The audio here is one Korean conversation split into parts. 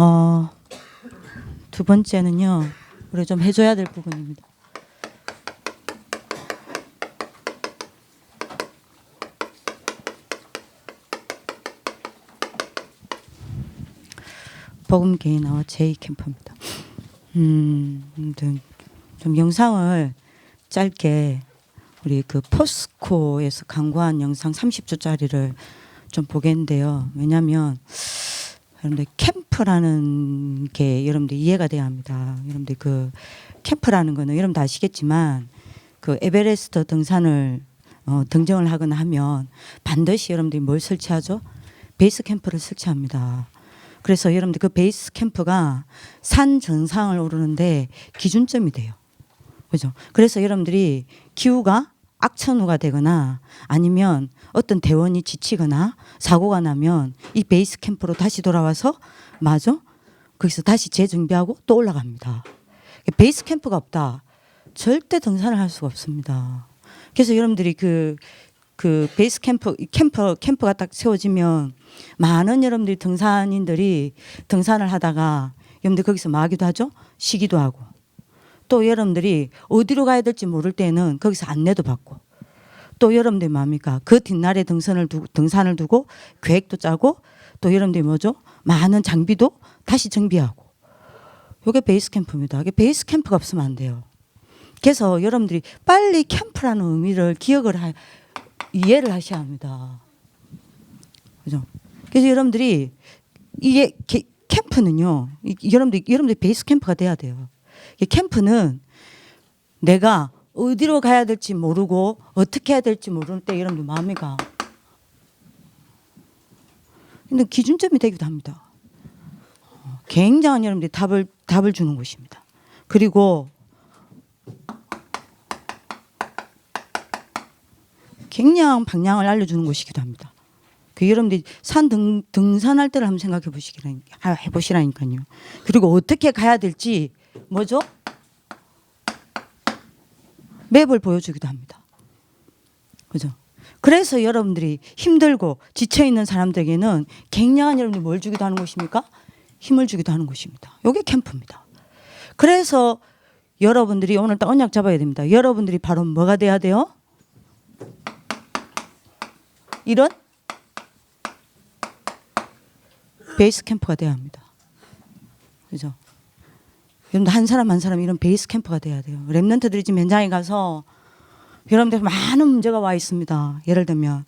어, 두 번째는요, 우리 좀 해줘야 될 부분입니다. 복음교회 나와 제2캠프입니다. 좀 영상을 짧게 우리 그 포스코에서 광고한 영상 30초짜리를 좀 보겠는데요. 왜냐하면 여러분들 캠프라는 게 여러분들 이해가 돼야 합니다. 여러분들 그 캠프라는 거는 여러분도 아시겠지만 그 에베레스트 등산을 등정을 하거나 하면 반드시 여러분들이 뭘 설치하죠? 베이스 캠프를 설치합니다. 그래서 여러분들 그 베이스 캠프가 산 정상을 오르는데 기준점이 돼요. 그죠? 그래서 여러분들이 기후가 악천후가 되거나 아니면 어떤 대원이 지치거나 사고가 나면 이 베이스 캠프로 다시 돌아와서 맞아? 거기서 다시 재정비하고 또 올라갑니다. 베이스 캠프가 없다. 절대 등산을 할 수가 없습니다. 그래서 여러분들이 그 베이스 캠프가 딱 세워지면 많은 여러분들이 등산인들이 등산을 하다가 여러분들 거기서 뭐 하기도 하죠? 쉬기도 하고. 또 여러분들이 어디로 가야 될지 모를 때는 거기서 안내도 받고. 또 여러분들이 뭡니까? 그 뒷날에 등산을 두고 계획도 짜고 또 여러분들이 뭐죠? 많은 장비도 다시 정비하고. 이게 베이스 캠프입니다. 이게 베이스 캠프가 없으면 안 돼요. 그래서 여러분들이 빨리 캠프라는 의미를 이해를 하셔야 합니다. 그죠? 그래서 여러분들이 이게 캠프는요, 여러분들 베이스 캠프가 돼야 돼요. 캠프는 내가 어디로 가야 될지 모르고 어떻게 해야 될지 모르는 때 여러분들 마음이 가. 근데 기준점이 되기도 합니다. 굉장한 여러분들이 답을 주는 곳입니다. 그리고 굉장한 방향을 알려주는 곳이기도 합니다. 여러분들이 등산할 때를 한번 생각해 보시라니까요. 그리고 어떻게 가야 될지 뭐죠? 맵을 보여주기도 합니다. 그죠? 그래서 여러분들이 힘들고 지쳐있는 사람들에게는 굉장한 여러분들이 뭘 주기도 하는 곳입니까? 힘을 주기도 하는 곳입니다. 이게 캠프입니다. 그래서 여러분들이 오늘 딱 언약 잡아야 됩니다. 여러분들이 바로 뭐가 돼야 돼요? 이런 베이스 캠프가 돼야 합니다. 그죠? 여러분들 한 사람 한 사람 이런 베이스 캠프가 돼야 돼요. 랩런트들이 지금 현장에 가서 여러분들 많은 문제가 와 있습니다. 예를 들면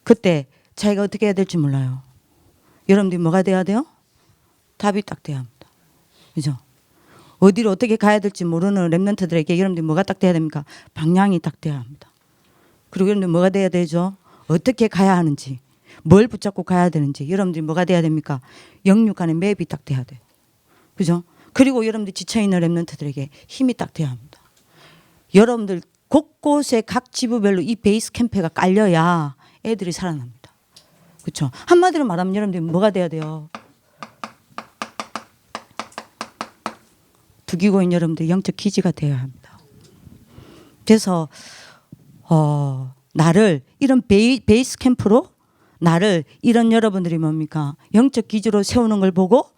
그때 자기가 어떻게 해야 될지 몰라요. 여러분들이 뭐가 돼야 돼요? 답이 딱 돼야 합니다. 그죠? 어디로 어떻게 가야 될지 모르는 랩런트들에게 여러분들이 뭐가 딱 돼야 됩니까? 방향이 딱 돼야 합니다. 그리고 여러분들 뭐가 돼야 되죠? 어떻게 가야 하는지, 뭘 붙잡고 가야 되는지 여러분들이 뭐가 돼야 됩니까? 영육간의 맵이 딱 돼야 돼요. 그죠? 그리고 여러분들 지쳐있는 랩런트들에게 힘이 딱 돼야 합니다. 여러분들 곳곳에 각 지부별로 이 베이스 캠프가 깔려야 애들이 살아납니다. 그렇죠? 한마디로 말하면 여러분들이 뭐가 돼야 돼요? 두기고인 여러분들 영적 기지가 되어야 합니다. 그래서 나를 이런 베이스 캠프로 나를 이런 여러분들이 뭡니까? 영적 기지로 세우는 걸 보고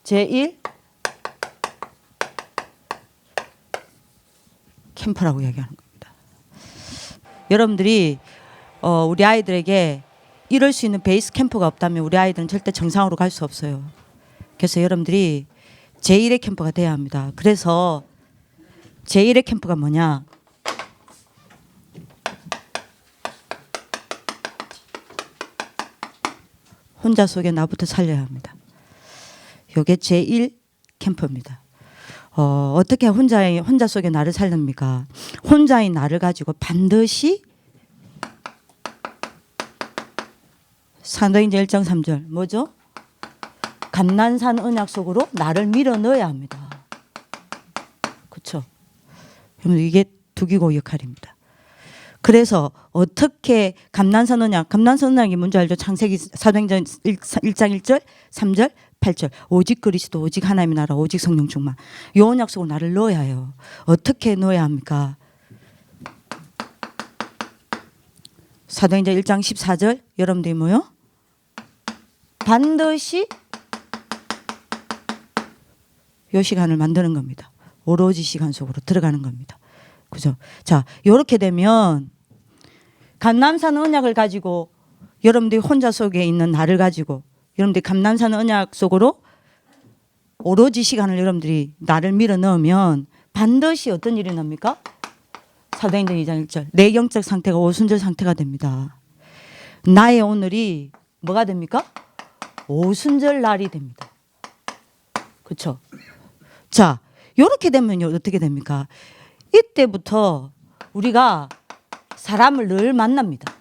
제1 캠프라고 이야기하는 겁니다. 여러분들이 우리 아이들에게 이럴 수 있는 베이스 캠프가 없다면 우리 아이들은 절대 정상으로 갈 수 없어요. 그래서 여러분들이 제1의 캠프가 돼야 합니다. 그래서 제1의 캠프가 뭐냐? 혼자 속에 나부터 살려야 합니다. 이게 제1 캠프입니다. 어떻게 혼자 속에 나를 살립니까? 혼자인 나를 가지고 반드시 사도행전 1장 3절 뭐죠? 감난산 언약 속으로 나를 밀어 넣어야 합니다. 그렇죠? 이게 두기고 역할입니다. 그래서 어떻게 감난산 언약이 뭔지 알죠? 창세기 사도행전 1장 1절 3절 8절 오직 그리스도 오직 하나님의 나라 오직 성령 충만 이 언약 속으로 나를 넣어야 해요. 어떻게 넣어야 합니까? 사도행전 1장 14절 여러분들이 뭐요? 반드시 요 시간을 만드는 겁니다. 오로지 시간 속으로 들어가는 겁니다. 그죠? 자, 요렇게 되면 감남산 언약을 가지고 여러분들이 혼자 속에 있는 나를 가지고 여러분들이 감남산 언약 속으로 오로지 시간을 여러분들이 나를 밀어 넣으면 반드시 어떤 일이 납니까? 사도행전 2장 1절 내 영적 상태가 오순절 상태가 됩니다. 나의 오늘이 뭐가 됩니까? 오순절 날이 됩니다. 그렇죠? 자, 이렇게 되면 어떻게 됩니까? 이때부터 우리가 사람을 늘 만납니다.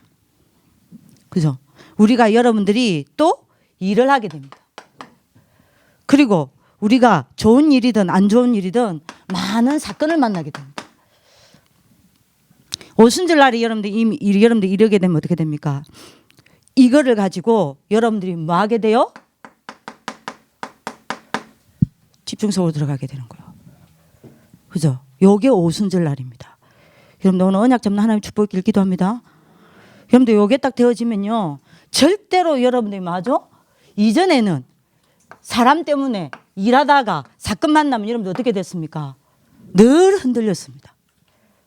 그죠? 우리가 여러분들이 또 일을 하게 됩니다. 그리고 우리가 좋은 일이든 안 좋은 일이든 많은 사건을 만나게 됩니다. 오순절 날에 여러분들 이르게 되면 어떻게 됩니까? 이거를 가지고 여러분들이 뭐 하게 돼요? 집중 속으로 들어가게 되는 거예요. 그죠? 요게 오순절 날입니다. 여러분들 오늘 언약 잡는 하나님 축복 길 기도합니다. 여러분들 요게 딱 되어지면요. 절대로 여러분들이 맞아? 이전에는 사람 때문에 일하다가 사건 만나면 여러분들 어떻게 됐습니까? 늘 흔들렸습니다.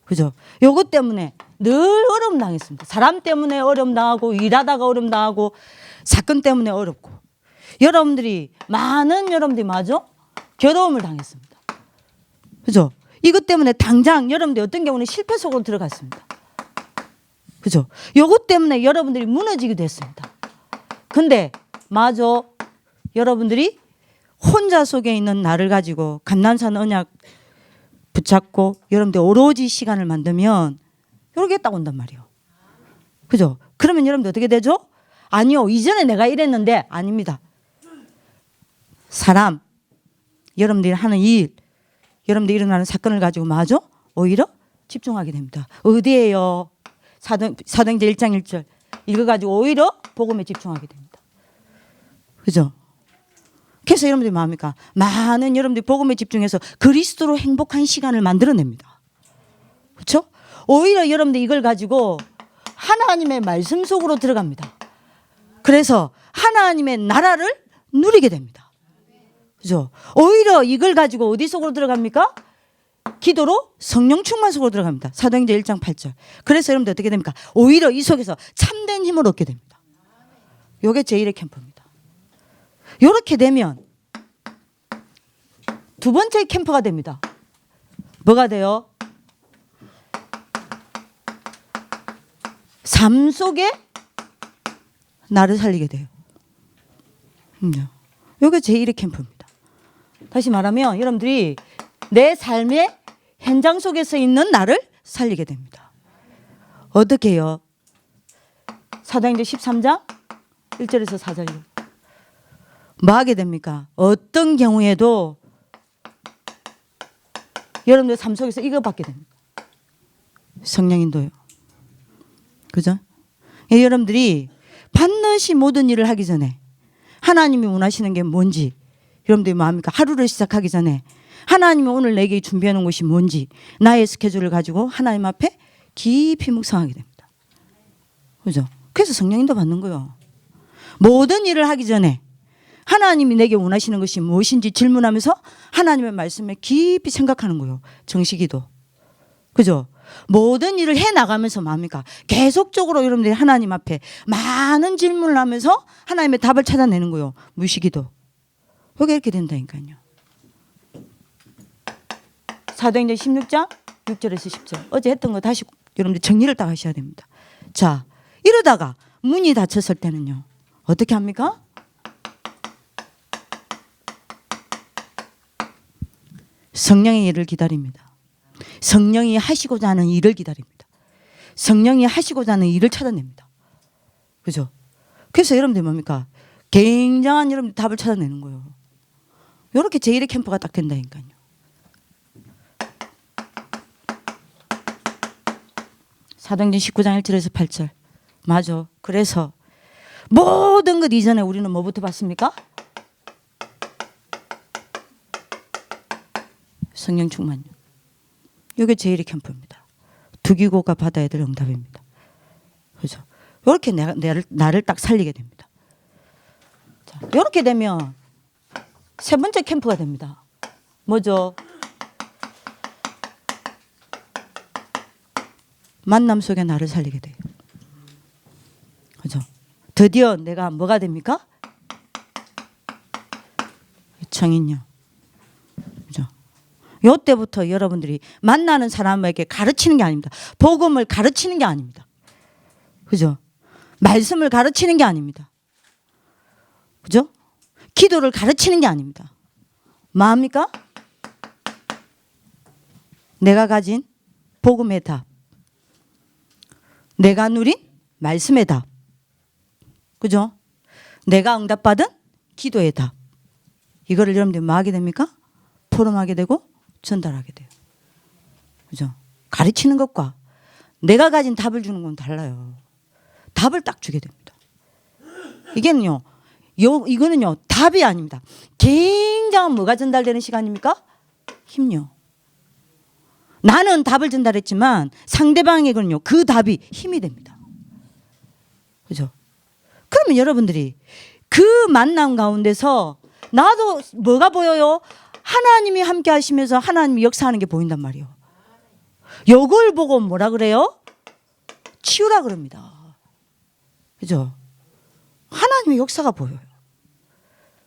그죠? 요것 때문에 늘 어려움 당했습니다. 사람 때문에 어려움 당하고 일하다가 어려움 당하고 사건 때문에 어렵고 여러분들이 맞아? 괴로움을 당했습니다. 그죠? 이것 때문에 당장 여러분들이 어떤 경우는 실패 속으로 들어갔습니다. 그죠? 요것 때문에 여러분들이 무너지기도 했습니다. 근데 맞아. 여러분들이 혼자 속에 있는 나를 가지고 감남산 언약 붙잡고 여러분들 오로지 시간을 만들면 이렇게 딱 온단 말이에요. 그죠? 그러면 여러분들 어떻게 되죠? 아니요. 이전에 내가 이랬는데 아닙니다. 사람, 여러분들이 하는 일, 여러분들이 일어나는 사건을 가지고 맞아? 오히려 집중하게 됩니다. 어디에요? 사도행전 1장 1절 이거 가지고 오히려 복음에 집중하게 됩니다. 그죠? 그래서 여러분들이 뭐합니까? 많은 여러분들이 복음에 집중해서 그리스도로 행복한 시간을 만들어냅니다. 그렇죠? 오히려 여러분들이 이걸 가지고 하나님의 말씀 속으로 들어갑니다. 그래서 하나님의 나라를 누리게 됩니다. 그죠? 오히려 이걸 가지고 어디 속으로 들어갑니까? 기도로 성령 충만 속으로 들어갑니다. 사도행전 1장 8절. 그래서 여러분들 어떻게 됩니까? 오히려 이 속에서 참된 힘을 얻게 됩니다. 이게 제1의 캠프입니다. 이렇게 되면 두 번째 캠프가 됩니다. 뭐가 돼요? 삶 속에 나를 살리게 돼요. 이게 제1의 캠프입니다. 다시 말하면 여러분들이 내 삶의 현장 속에서 있는 나를 살리게 됩니다. 어떻게 해요? 사도행전 13장 1절에서 4절이요. 뭐 하게 됩니까? 어떤 경우에도 여러분들 삶 속에서 이거 받게 됩니다. 성령인도요. 그죠? 여러분들이 반드시 모든 일을 하기 전에 하나님이 원하시는 게 뭔지 여러분들이 뭐 합니까? 하루를 시작하기 전에 하나님이 오늘 내게 준비해 놓은 것이 뭔지 나의 스케줄을 가지고 하나님 앞에 깊이 묵상하게 됩니다. 그죠? 그래서 성령인도 받는 거예요. 모든 일을 하기 전에 하나님이 내게 원하시는 것이 무엇인지 질문하면서 하나님의 말씀에 깊이 생각하는 거예요. 정식기도. 그죠? 모든 일을 해나가면서 뭡니까? 계속적으로 여러분들이 하나님 앞에 많은 질문을 하면서 하나님의 답을 찾아내는 거예요. 무시기도. 여기 이렇게 된다니까요. 사도행전 16장 6절에서 10절. 어제 했던 거 다시 여러분들 정리를 딱 하셔야 됩니다. 자, 이러다가 문이 닫혔을 때는요. 어떻게 합니까? 성령의 일을 기다립니다. 성령이 하시고자 하는 일을 기다립니다. 성령이 하시고자 하는 일을 찾아냅니다. 그죠? 그래서 여러분들 뭡니까? 굉장한 여러분들 답을 찾아내는 거예요. 이렇게 제1의 캠프가 딱 된다니까요. 사도행전 19장 1절에서 8절. 맞아. 그래서 모든 것 이전에 우리는 뭐부터 봤습니까? 성령 충만요. 이게 제1의 캠프입니다. 두기고가 받아야 될 응답입니다. 그죠? 이렇게 나를 딱 살리게 됩니다. 자, 이렇게 되면 세 번째 캠프가 됩니다. 뭐죠? 만남 속에 나를 살리게 돼요. 그죠? 드디어 내가 뭐가 됩니까? 청인요. 그죠? 요때부터 여러분들이 만나는 사람에게 가르치는 게 아닙니다. 복음을 가르치는 게 아닙니다. 그죠? 말씀을 가르치는 게 아닙니다. 그죠? 기도를 가르치는 게 아닙니다. 뭐합니까? 내가 가진 복음의 답. 내가 누린 말씀의 답. 그죠? 내가 응답받은 기도의 답. 이거를 여러분들이 뭐 하게 됩니까? 포럼하게 되고 전달하게 돼요. 그죠? 가르치는 것과 내가 가진 답을 주는 건 달라요. 답을 딱 주게 됩니다. 이게는요, 이거는요, 답이 아닙니다. 굉장한 뭐가 전달되는 시간입니까? 힘요. 나는 답을 전달했지만 상대방에게는요, 그 답이 힘이 됩니다. 그죠? 그러면 여러분들이 그 만남 가운데서 나도 뭐가 보여요? 하나님이 함께 하시면서 하나님이 역사하는 게 보인단 말이에요. 요걸 보고 뭐라 그래요? 치유라 그럽니다. 그죠? 하나님의 역사가 보여요.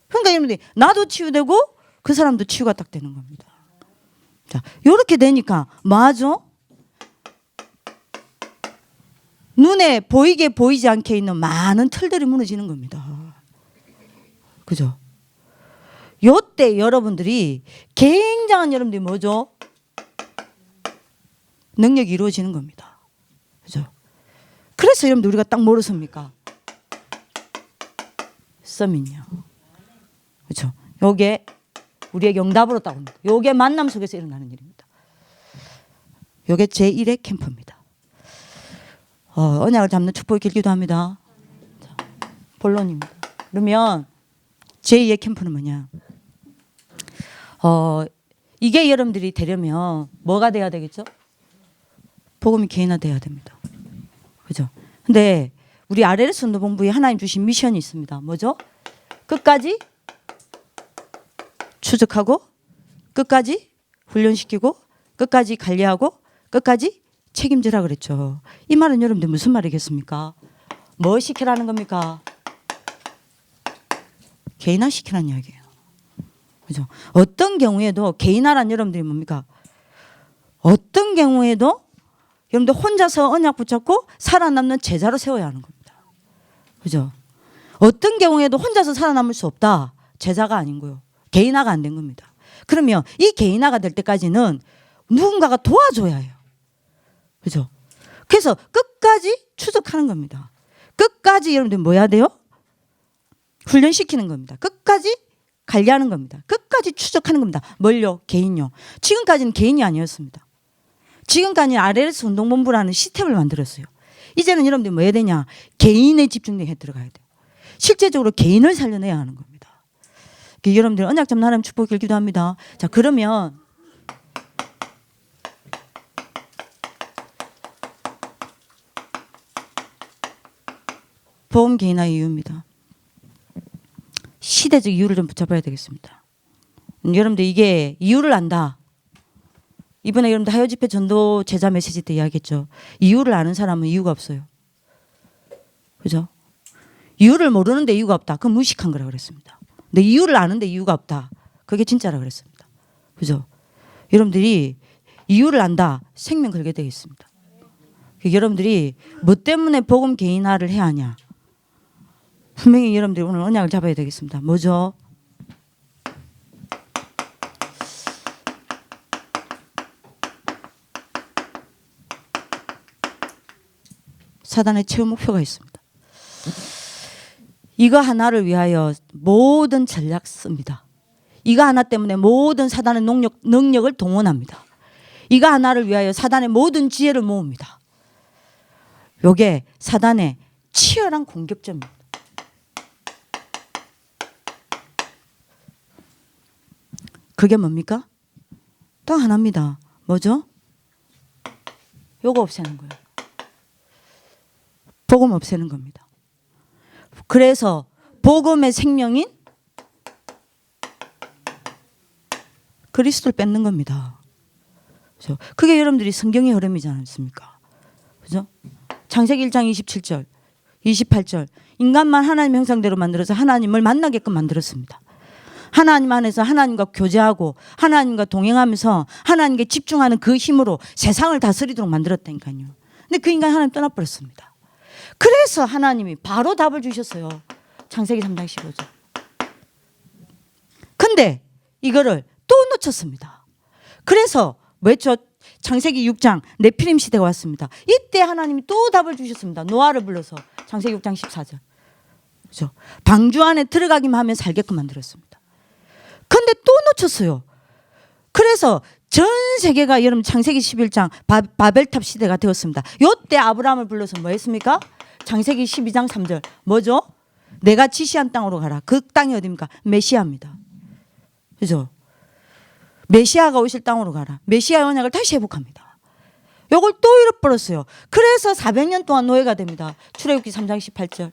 그러니까 여러분들이 나도 치유되고 그 사람도 치유가 딱 되는 겁니다. 자, 요렇게 되니까 뭐하죠? 눈에 보이게 보이지 않게 있는 많은 틀들이 무너지는 겁니다. 그죠? 요때 여러분들이 굉장한 여러분들이 뭐죠? 능력이 이루어지는 겁니다. 그죠? 그래서 여러분들 우리가 딱 뭐로 섭니까? 서밋요. 그렇죠? 요게 우리의 응답으로 딱 옵니다. 요게 만남 속에서 일어나는 일입니다. 요게 제1의 캠프입니다. 언약을 잡는 축복이 길기도 합니다. 자, 본론입니다. 그러면 제2의 캠프는 뭐냐? 이게 여러분들이 되려면 뭐가 돼야 되겠죠? 복음이 개인화돼야 됩니다. 그죠? 근데 우리 RLS 운동본부에 하나님 주신 미션이 있습니다. 뭐죠? 끝까지 추적하고 끝까지 훈련시키고 끝까지 관리하고 끝까지 책임지라 그랬죠. 이 말은 여러분들 무슨 말이겠습니까? 뭐 시키라는 겁니까? 개인화 시키라는 이야기예요. 그죠? 어떤 경우에도 개인화란 여러분들이 뭡니까? 어떤 경우에도 여러분들 혼자서 언약 붙잡고 살아남는 제자로 세워야 하는 겁니다. 그죠? 어떤 경우에도 혼자서 살아남을 수 없다. 제자가 아닌 거요. 개인화가 안 된 겁니다. 그러면 이 개인화가 될 때까지는 누군가가 도와줘야 해요. 그죠? 그래서 끝까지 추적하는 겁니다. 끝까지 여러분들 뭐 해야 돼요? 훈련시키는 겁니다. 끝까지 관리하는 겁니다. 끝까지 추적하는 겁니다. 뭘요? 개인요. 지금까지는 개인이 아니었습니다. 지금까지는 RLS 운동본부라는 시스템을 만들었어요. 이제는 여러분들이 뭐 해야 되냐? 개인에 집중해 들어가야 돼요. 실제적으로 개인을 살려내야 하는 겁니다. 여러분들 언약 잡는 하나님 축복 길기도 합니다. 자, 그러면 보험 개인화의 이유입니다. 시대적 이유를 좀 붙잡아야 되겠습니다. 여러분들 이게 이유를 안다. 이번에 여러분들 하여 집회 전도 제자 메시지 때 이야기했죠. 이유를 아는 사람은 이유가 없어요. 그죠? 이유를 모르는데 이유가 없다. 그건 무식한 거라 그랬습니다. 근데 이유를 아는데 이유가 없다. 그게 진짜라 그랬습니다. 그죠? 여러분들이 이유를 안다. 생명 걸게 되어 있습니다. 여러분들이 뭐 때문에 복음 개인화를 해야 하냐? 분명히 여러분들이 오늘 언약을 잡아야 되겠습니다. 뭐죠? 사단의 최후 목표가 있습니다. 이거 하나를 위하여 모든 전략 씁니다. 이거 하나 때문에 모든 사단의 능력을 동원합니다. 이거 하나를 위하여 사단의 모든 지혜를 모읍니다. 이게 사단의 치열한 공격점입니다. 그게 뭡니까? 또 하나입니다. 뭐죠? 요거 없애는 거예요. 복음 없애는 겁니다. 그래서 복음의 생명인 그리스도를 뺏는 겁니다. 그죠? 그게 여러분들이 성경의 흐름이지 않습니까? 그죠? 창세기 1장 27절, 28절. 인간만 하나님 형상대로 만들어서 하나님을 만나게끔 만들었습니다. 하나님 안에서 하나님과 교제하고 하나님과 동행하면서 하나님께 집중하는 그 힘으로 세상을 다스리도록 만들었다니까요. 근데 그 인간이 하나님 떠나버렸습니다. 그래서 하나님이 바로 답을 주셨어요. 창세기 3장 15절. 근데 이거를 또 놓쳤습니다. 그래서 왜죠? 창세기 6장 네피림 시대가 왔습니다. 이때 하나님이 또 답을 주셨습니다. 노아를 불러서 창세기 6장 14절. 그렇죠? 방주 안에 들어가기만 하면 살게끔 만들었습니다. 근데 또 놓쳤어요. 그래서 전 세계가 여러분 창세기 11장 바벨탑 시대가 되었습니다. 이때 아브라함을 불러서 뭐 했습니까? 창세기 12장 3절. 뭐죠? 내가 지시한 땅으로 가라. 그 땅이 어디입니까? 메시아입니다. 그죠? 메시아가 오실 땅으로 가라. 메시아의 언약을 다시 회복합니다. 요걸 또 잃어버렸어요. 그래서 400년 동안 노예가 됩니다. 출애굽기 3장 18절.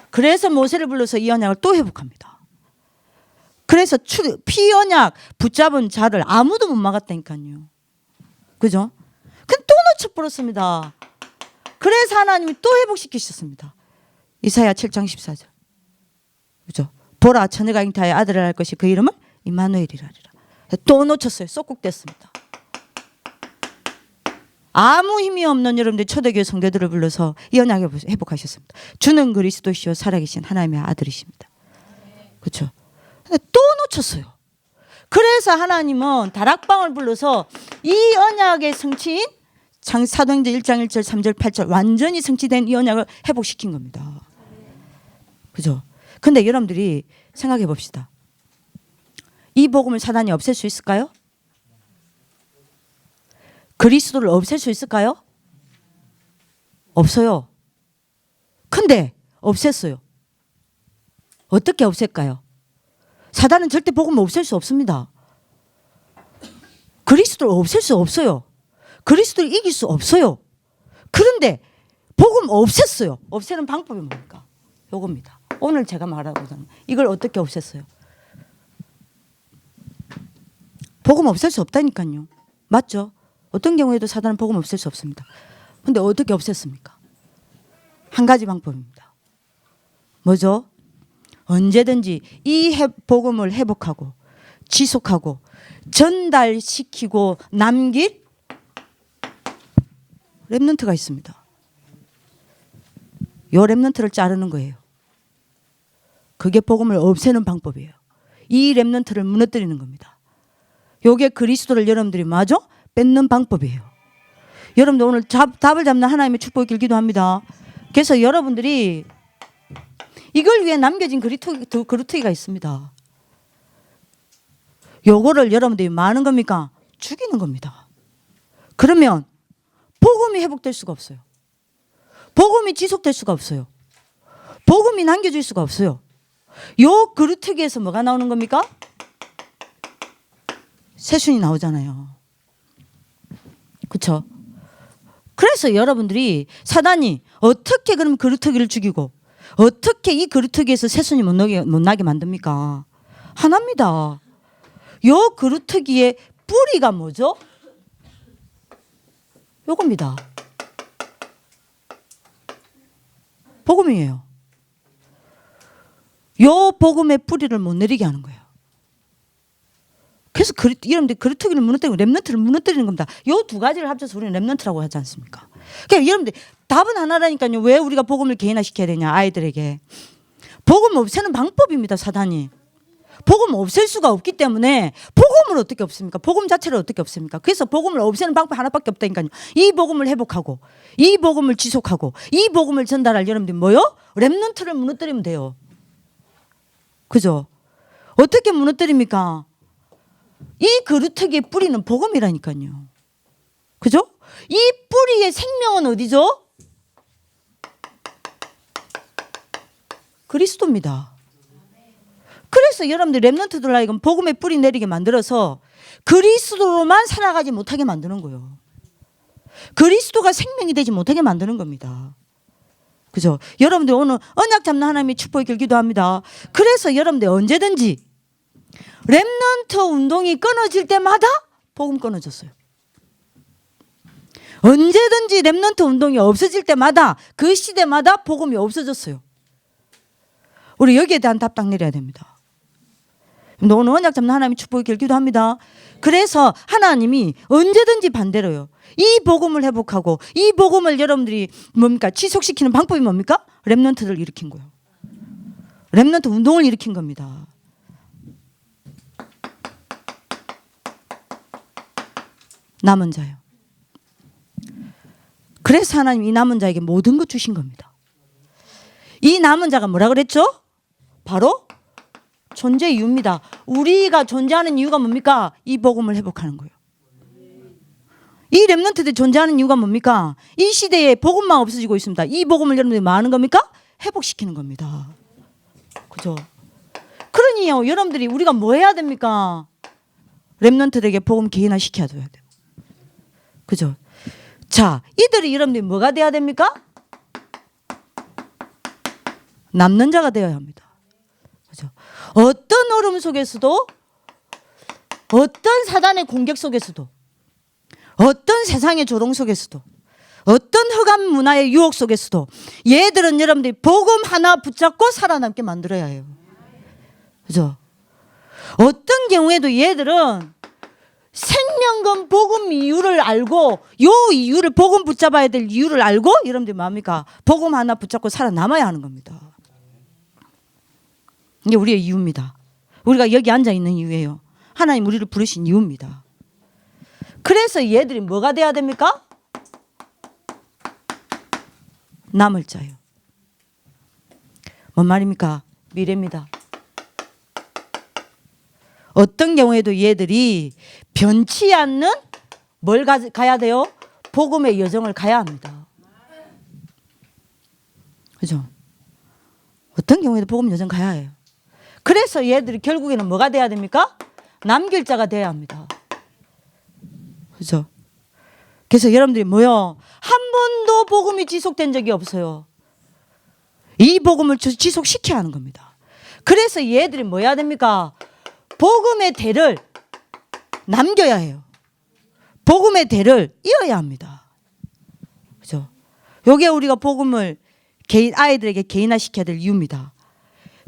그래서 모세를 불러서 이 언약을 또 회복합니다. 그래서 피 언약 붙잡은 자를 아무도 못 막았다니까요. 그죠? 근데 또 놓쳐버렸습니다. 그래서 하나님이 또 회복시키셨습니다. 이사야 7장 14절. 그죠? 보라 처녀가 잉타하여 아들을 낳을 것이 그 이름을 임마누엘이라리라. 또 놓쳤어요. 쏙국됐습니다. 아무 힘이 없는 여러분들 초대교회 성도들을 불러서 이 언약 회복하셨습니다. 주는 그리스도시요 살아계신 하나님의 아들이십니다. 그렇죠? 또 놓쳤어요. 그래서 하나님은 다락방을 불러서 이 언약의 성취인 사도행전 1장 1절 3절 8절 완전히 성취된 이 언약을 회복시킨 겁니다. 그죠? 근데 여러분들이 생각해 봅시다. 이 복음을 사단이 없앨 수 있을까요? 그리스도를 없앨 수 있을까요? 없어요. 근데 없앴어요. 어떻게 없앨까요? 사단은 절대 복음을 없앨 수 없습니다. 그리스도를 없앨 수 없어요. 그리스도를 이길 수 없어요. 그런데 복음 없앴어요. 없애는 방법이 뭡니까? 요겁니다. 오늘 제가 말하고자 하는 이걸 어떻게 없앴어요? 복음 없앨 수 없다니까요. 맞죠? 어떤 경우에도 사단은 복음 없앨 수 없습니다. 근데 어떻게 없앴습니까? 한 가지 방법입니다. 뭐죠? 언제든지 이 복음을 회복하고 지속하고 전달시키고 남길 렘넌트가 있습니다. 요 렘넌트를 자르는 거예요. 그게 복음을 없애는 방법이에요. 이 렘넌트를 무너뜨리는 겁니다. 요게 그리스도를 여러분들이 마저 뺏는 방법이에요. 여러분들 오늘 답을 잡는 하나님의 축복이 길기도 합니다. 그래서 여러분들이 이걸 위해 남겨진 그루터기가 있습니다. 요거를 여러분들이 뭐 하는 겁니까? 죽이는 겁니다. 그러면 복음이 회복될 수가 없어요. 복음이 지속될 수가 없어요. 복음이 남겨질 수가 없어요. 요 그루터기에서 뭐가 나오는 겁니까? 새순이 나오잖아요. 그렇죠? 그래서 여러분들이 사단이 어떻게 그럼 그루터기를 죽이고 어떻게 이 그루터기에서 새순이 못 나게 만듭니까? 하나입니다. 요 그루터기의 뿌리가 뭐죠? 요겁니다. 복음이에요. 요 복음의 뿌리를 못 내리게 하는 거예요. 그래서 여러분들 그루터기를 무너뜨리고 렘넌트를 무너뜨리는 겁니다. 요 두 가지를 합쳐서 우리는 렘넌트라고 하지 않습니까? 그러니까 여러분들 답은 하나라니까요. 왜 우리가 복음을 개인화시켜야 되냐 아이들에게. 복음 없애는 방법입니다. 사단이. 복음을 없앨 수가 없기 때문에 복음을 어떻게 없습니까? 복음 자체를 어떻게 없습니까? 그래서 복음을 없애는 방법이 하나밖에 없다니까요. 이 복음을 회복하고 이 복음을 지속하고 이 복음을 전달할 여러분들이 뭐요? 렘넌트를 무너뜨리면 돼요. 그죠? 어떻게 무너뜨립니까? 이 그루터기의 뿌리는 복음이라니까요. 그죠? 이 뿌리의 생명은 어디죠? 그리스도입니다. 그래서 여러분들 렘넌트들 하여금 복음의 뿌리 내리게 만들어서 그리스도로만 살아가지 못하게 만드는 거예요. 그리스도가 생명이 되지 못하게 만드는 겁니다. 그죠? 여러분들 오늘 언약 잡는 하나님의 축복의 길 기도합니다. 그래서 여러분들 언제든지 렘넌트 운동이 끊어질 때마다 복음 끊어졌어요. 언제든지 렘넌트 운동이 없어질 때마다 그 시대마다 복음이 없어졌어요. 우리 여기에 대한 답답 내려야 됩니다. 오늘 언약 잡는 하나님의 축복의 길 기도합니다. 그래서 하나님이 언제든지 반대로요. 이 복음을 회복하고 이 복음을 여러분들이 뭡니까? 지속시키는 방법이 뭡니까? 렘넌트를 일으킨 거예요. 렘넌트 운동을 일으킨 겁니다. 남은 자요. 그래서 하나님 이 남은 자에게 모든 것 주신 겁니다. 이 남은 자가 뭐라 그랬죠? 바로 존재 이유입니다. 우리가 존재하는 이유가 뭡니까? 이 복음을 회복하는 거예요. 이 렘넌트들이 존재하는 이유가 뭡니까? 이 시대에 복음만 없어지고 있습니다. 이 복음을 여러분들이 뭐 하는 겁니까? 회복시키는 겁니다. 그죠? 그러니요, 여러분들이 우리가 뭐 해야 됩니까? 렘넌트들에게 복음 개인화 시켜줘야 돼요. 그죠? 자, 이들이 여러분들이 뭐가 돼야 됩니까? 남는 자가 되어야 합니다. 그죠? 어떤 어려움 속에서도, 어떤 사단의 공격 속에서도, 어떤 세상의 조롱 속에서도, 어떤 흑암 문화의 유혹 속에서도 얘들은 여러분들이 복음 하나 붙잡고 살아남게 만들어야 해요. 그죠? 어떤 경우에도 얘들은 생명건 복음 이유를 알고, 요 이유를 복음 붙잡아야 될 이유를 알고 여러분들이 뭡니까? 복음 하나 붙잡고 살아남아야 하는 겁니다. 이게 우리의 이유입니다. 우리가 여기 앉아 있는 이유예요. 하나님 우리를 부르신 이유입니다. 그래서 얘들이 뭐가 돼야 됩니까? 남을 자요. 뭔 말입니까? 미래입니다. 어떤 경우에도 얘들이 변치 않는 뭘 가야 돼요? 복음의 여정을 가야 합니다. 그죠? 어떤 경우에도 복음 여정 가야 해요. 그래서 얘들이 결국에는 뭐가 돼야 됩니까? 남길 자가 돼야 합니다. 그죠? 그래서 여러분들이 뭐요? 한 번도 복음이 지속된 적이 없어요. 이 복음을 지속시켜야 하는 겁니다. 그래서 얘들이 뭐 해야 됩니까? 복음의 대를 남겨야 해요. 복음의 대를 이어야 합니다. 그죠? 요게 우리가 복음을 아이들에게 개인화시켜야 될 이유입니다.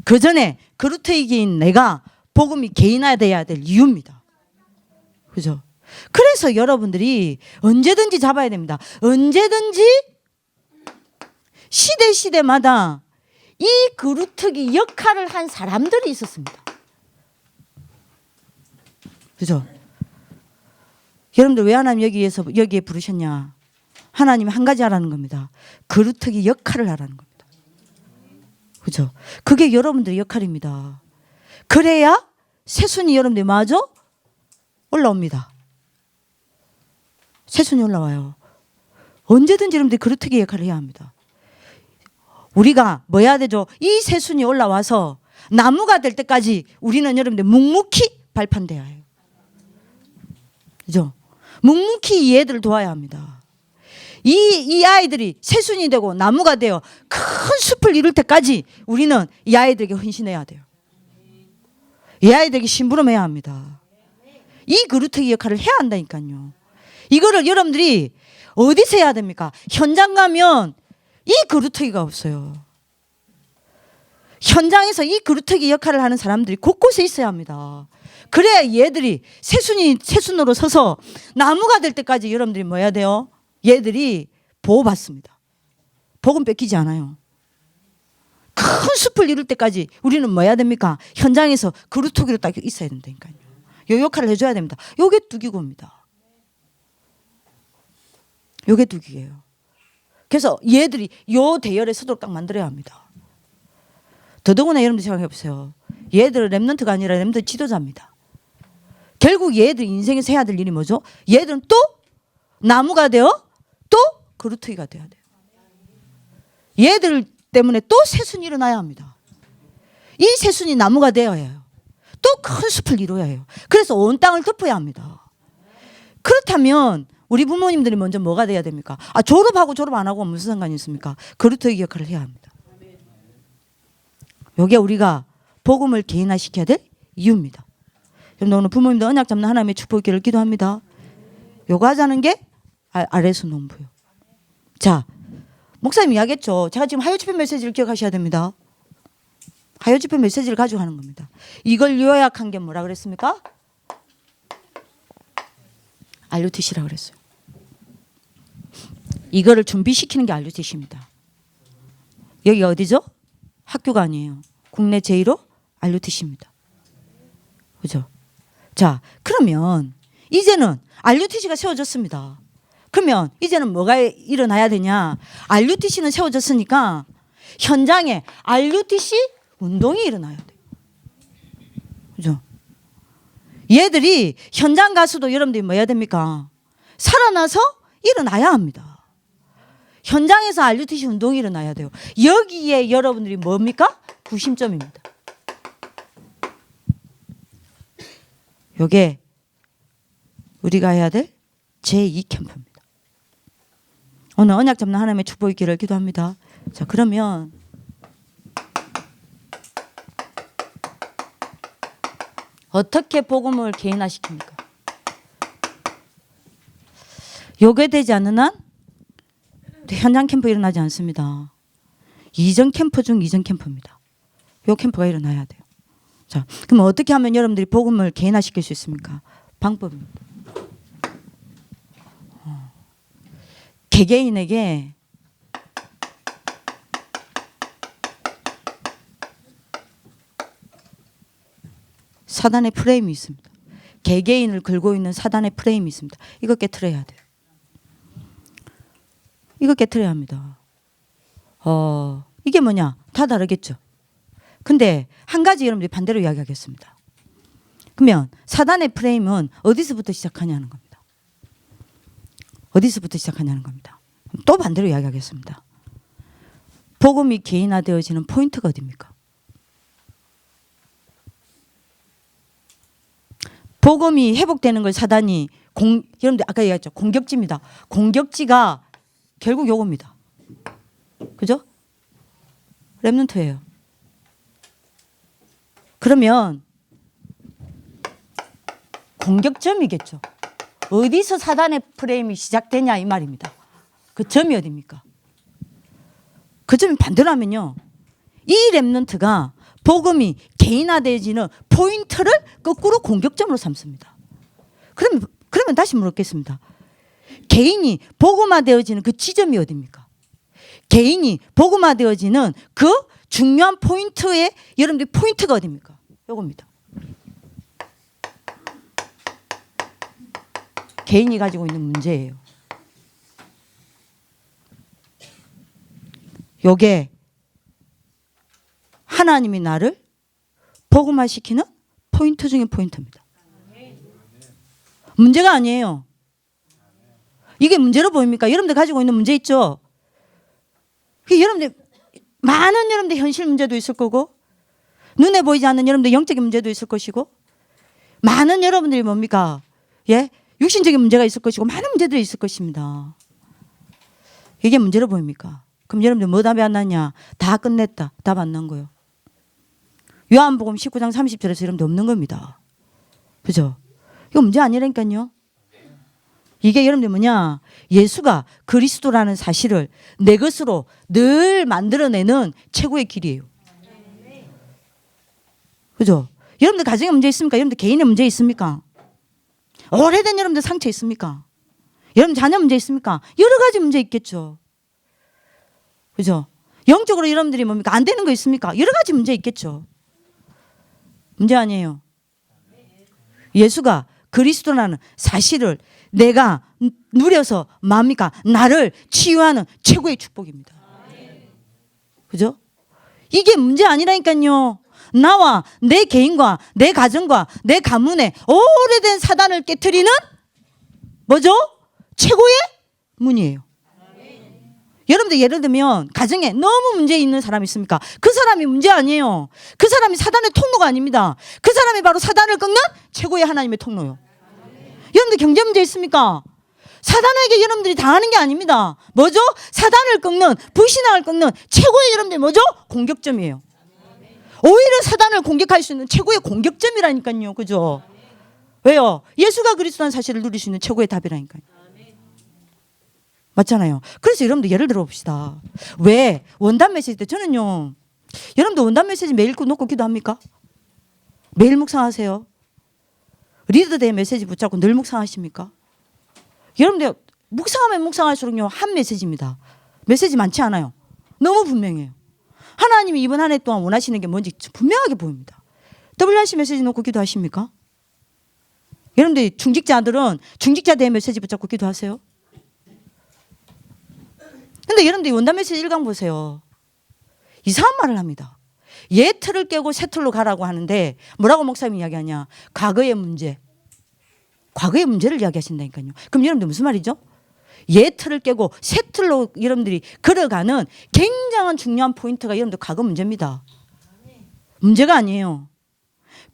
그 전에 그루트이기인 내가 복음이 개인화돼야 될 이유입니다. 그죠? 그래서 여러분들이 언제든지 잡아야 됩니다. 언제든지 시대마다 이 그루트기 역할을 한 사람들이 있었습니다. 그죠? 여러분들 왜 하나님 여기에 부르셨냐? 하나님이 한 가지 하라는 겁니다. 그루트기 역할을 하라는 겁니다. 그죠? 그게 여러분들의 역할입니다. 그래야 새순이 여러분들이 마저 올라옵니다. 새순이 올라와요. 언제든지 여러분들이 그루트기 역할을 해야 합니다. 우리가 뭐 해야 되죠? 이 새순이 올라와서 나무가 될 때까지 우리는 여러분들 묵묵히 발판돼야 해요. 그죠? 묵묵히 이 애들을 도와야 합니다. 이 아이들이 새순이 되고 나무가 되어 큰 숲을 이룰 때까지 우리는 이 아이들에게 헌신해야 돼요. 이 아이들에게 심부름해야 합니다. 이 그루트기 역할을 해야 한다니까요. 이거를 여러분들이 어디서 해야 됩니까? 현장 가면 이 그루트기가 없어요. 현장에서 이 그루트기 역할을 하는 사람들이 곳곳에 있어야 합니다. 그래야 얘들이 새순으로 서서 나무가 될 때까지 여러분들이 뭐 해야 돼요? 얘들이 보호받습니다. 복음 뺏기지 않아요. 큰 숲을 이룰 때까지 우리는 뭐 해야 됩니까? 현장에서 그루트기로 딱 있어야 된다니까요. 요 역할을 해줘야 됩니다. 요게 두기고입니다. 요게 두기예요. 그래서 얘들이 요 대열에 서도록 딱 만들어야 합니다. 더더구나 여러분들 생각해 보세요. 얘들은 렘넌트가 아니라 렘넌트 지도자입니다. 결국 얘들 인생에서 해야 될 일이 뭐죠? 얘들은 또 나무가 되어 또 그루트기가 되어야 돼요. 얘들 때문에 또 새순이 일어나야 합니다. 이 새순이 나무가 되어야 해요. 또 큰 숲을 이루어야 해요. 그래서 온 땅을 덮어야 합니다. 그렇다면 우리 부모님들이 먼저 뭐가 돼야 됩니까? 졸업하고 졸업 안 하고 무슨 상관이 있습니까? 그루터기 역할을 해야 합니다. 이게 우리가 복음을 개인화시켜야 될 이유입니다. 여러분 오늘 부모님들 언약 잡는 하나님의 축복기를 기도합니다. 요거 하자는 게 아래수 농부요. 자, 목사님 이야기했죠. 제가 지금 하요집회 메시지를 기억하셔야 됩니다. 하요집회 메시지를 가지고 하는 겁니다. 이걸 요약한 게 뭐라 그랬습니까? RUTC라고 그랬어요. 이거를 준비시키는 게 RUTC입니다. 여기 어디죠? 학교가 아니에요. 국내 제1호 RUTC입니다. 그죠? 자, 그러면 이제는 RUTC가 세워졌습니다. 그러면 이제는 뭐가 일어나야 되냐? RUTC는 세워졌으니까 현장에 RUTC 운동이 일어나야 돼요. 그죠? 얘들이 현장 가서도 여러분들이 뭐 해야 됩니까? 살아나서 일어나야 합니다. 현장에서 RUTC 운동이 일어나야 돼요. 여기에 여러분들이 뭡니까? 구심점입니다. 요게 우리가 해야 될 제2캠프입니다. 오늘 언약 잡는 하나님의 축복이 있기를 기도합니다. 자, 그러면 어떻게 복음을 개인화시킵니까? 요게 되지 않는 한 현장 캠프 일어나지 않습니다. 이전 캠프 중 이전 캠프입니다. 요 캠프가 일어나야 돼요. 자, 그럼 어떻게 하면 여러분들이 복음을 개인화시킬 수 있습니까? 방법입니다. 개개인에게 사단의 프레임이 있습니다. 개개인을 걸고 있는 사단의 프레임이 있습니다. 이거 깨트려야 돼요. 이거 깨트려야 합니다. 이게 뭐냐? 다 다르겠죠. 근데 한 가지 여러분들이 반대로 이야기하겠습니다. 그러면 사단의 프레임은 어디서부터 시작하냐는 겁니다. 어디서부터 시작하냐는 겁니다. 또 반대로 이야기하겠습니다. 복음이 개인화되어지는 포인트가 어디입니까? 복음이 회복되는 걸 사단이 여러분들 아까 얘기했죠. 공격지입니다. 공격지가 결국 요겁니다. 그죠? 렘넌트예요. 그러면 공격점이겠죠. 어디서 사단의 프레임이 시작되냐 이 말입니다. 그 점이 어디입니까? 그 점이 반대로 하면요. 이 렘넌트가 복음이 개인화되어지는 포인트를 거꾸로 공격점으로 삼습니다. 그러면 다시 물었겠습니다. 개인이 복음화되어지는 그 지점이 어디입니까? 개인이 복음화되어지는 그 중요한 포인트의 여러분들 포인트가 어디입니까? 요겁니다. 개인이 가지고 있는 문제예요. 요게 하나님이 나를 복음화시키는 포인트 중에 포인트입니다. 문제가 아니에요. 이게 문제로 보입니까? 여러분들 가지고 있는 문제 있죠? 여러분들 많은 여러분들 현실 문제도 있을 거고 눈에 보이지 않는 여러분들 영적인 문제도 있을 것이고 많은 여러분들이 뭡니까? 예? 육신적인 문제가 있을 것이고 많은 문제들이 있을 것입니다. 이게 문제로 보입니까? 그럼 여러분들 뭐 답이 안 났냐? 다 끝냈다. 답 안 난 거예요. 요한복음 19장 30절에서 여러분들 없는 겁니다. 그죠? 이거 문제 아니라니까요. 이게 여러분들 뭐냐? 예수가 그리스도라는 사실을 내 것으로 늘 만들어내는 최고의 길이에요. 그죠? 여러분들 가정에 문제 있습니까? 여러분들 개인의 문제 있습니까? 오래된 여러분들 상처 있습니까? 여러분 자녀 문제 있습니까? 여러 가지 문제 있겠죠. 그죠? 영적으로 여러분들이 뭡니까? 안 되는 거 있습니까? 여러 가지 문제 있겠죠. 문제 아니에요. 예수가 그리스도라는 사실을 내가 누려서 뭡니까? 나를 치유하는 최고의 축복입니다. 그죠? 이게 문제 아니라니까요. 나와 내 개인과 내 가정과 내 가문에 오래된 사단을 깨트리는 뭐죠? 최고의 문이에요. 여러분들 예를 들면 가정에 너무 문제 있는 사람이 있습니까? 그 사람이 문제 아니에요. 그 사람이 사단의 통로가 아닙니다. 그 사람이 바로 사단을 꺾는 최고의 하나님의 통로요. 여러분들 경제 문제 있습니까? 사단에게 여러분들이 당하는 게 아닙니다. 뭐죠? 사단을 꺾는, 불신앙을 꺾는 최고의 여러분들 뭐죠? 공격점이에요. 오히려 사단을 공격할 수 있는 최고의 공격점이라니까요. 그죠? 왜요? 예수가 그리스도라는 사실을 누릴 수 있는 최고의 답이라니까요. 맞잖아요. 그래서 여러분들 예를 들어 봅시다. 왜 원단 메시지 때 저는요, 여러분들 원단 메시지 매일 놓고 기도합니까? 매일 묵상하세요? 리더대의 메시지 붙잡고 늘 묵상하십니까? 여러분들 묵상하면 묵상할수록요, 한 메시지입니다. 메시지 많지 않아요. 너무 분명해요. 하나님이 이번 한 해 동안 원하시는 게 뭔지 분명하게 보입니다. WRC 메시지 놓고 기도하십니까? 여러분들 중직자들은 중직자대의 메시지 붙잡고 기도하세요? 근데 여러분들 원단 메시지 1강 보세요. 이상한 말을 합니다. 옛 틀을 깨고 새 틀로 가라고 하는데 뭐라고 목사님이 이야기하냐? 과거의 문제. 과거의 문제를 이야기하신다니까요. 그럼 여러분들 무슨 말이죠? 옛 틀을 깨고 새 틀로 여러분들이 걸어가는 굉장한 중요한 포인트가 여러분들 과거 문제입니다. 문제가 아니에요.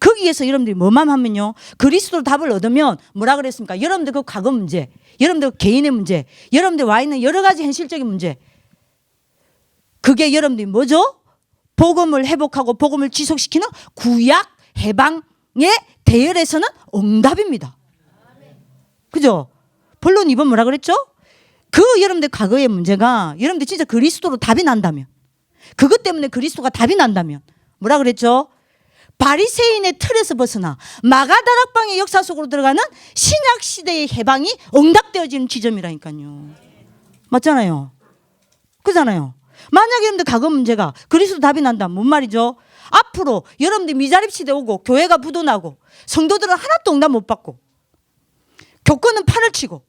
거기에서 여러분들이 뭐만 하면요, 그리스도로 답을 얻으면 뭐라 그랬습니까? 여러분들 그 과거 문제, 여러분들 개인의 문제, 여러분들 와 있는 여러 가지 현실적인 문제, 그게 여러분들이 뭐죠? 복음을 회복하고 복음을 지속시키는 구약 해방의 대열에서는 응답입니다. 그죠? 본론 2번 뭐라 그랬죠? 그 여러분들 과거의 문제가 여러분들 진짜 그리스도로 답이 난다면, 그것 때문에 그리스도가 답이 난다면 뭐라 그랬죠? 바리새인의 틀에서 벗어나 마가다락방의 역사 속으로 들어가는 신약 시대의 해방이 응답되어지는 지점이라니까요. 맞잖아요. 그잖아요. 만약에 여러분들 과거 문제가 그리스도 답이 난다면 뭔 말이죠? 앞으로 여러분들 미자립 시대 오고 교회가 부도나고 성도들은 하나도 응답 못 받고 교권은 판을 치고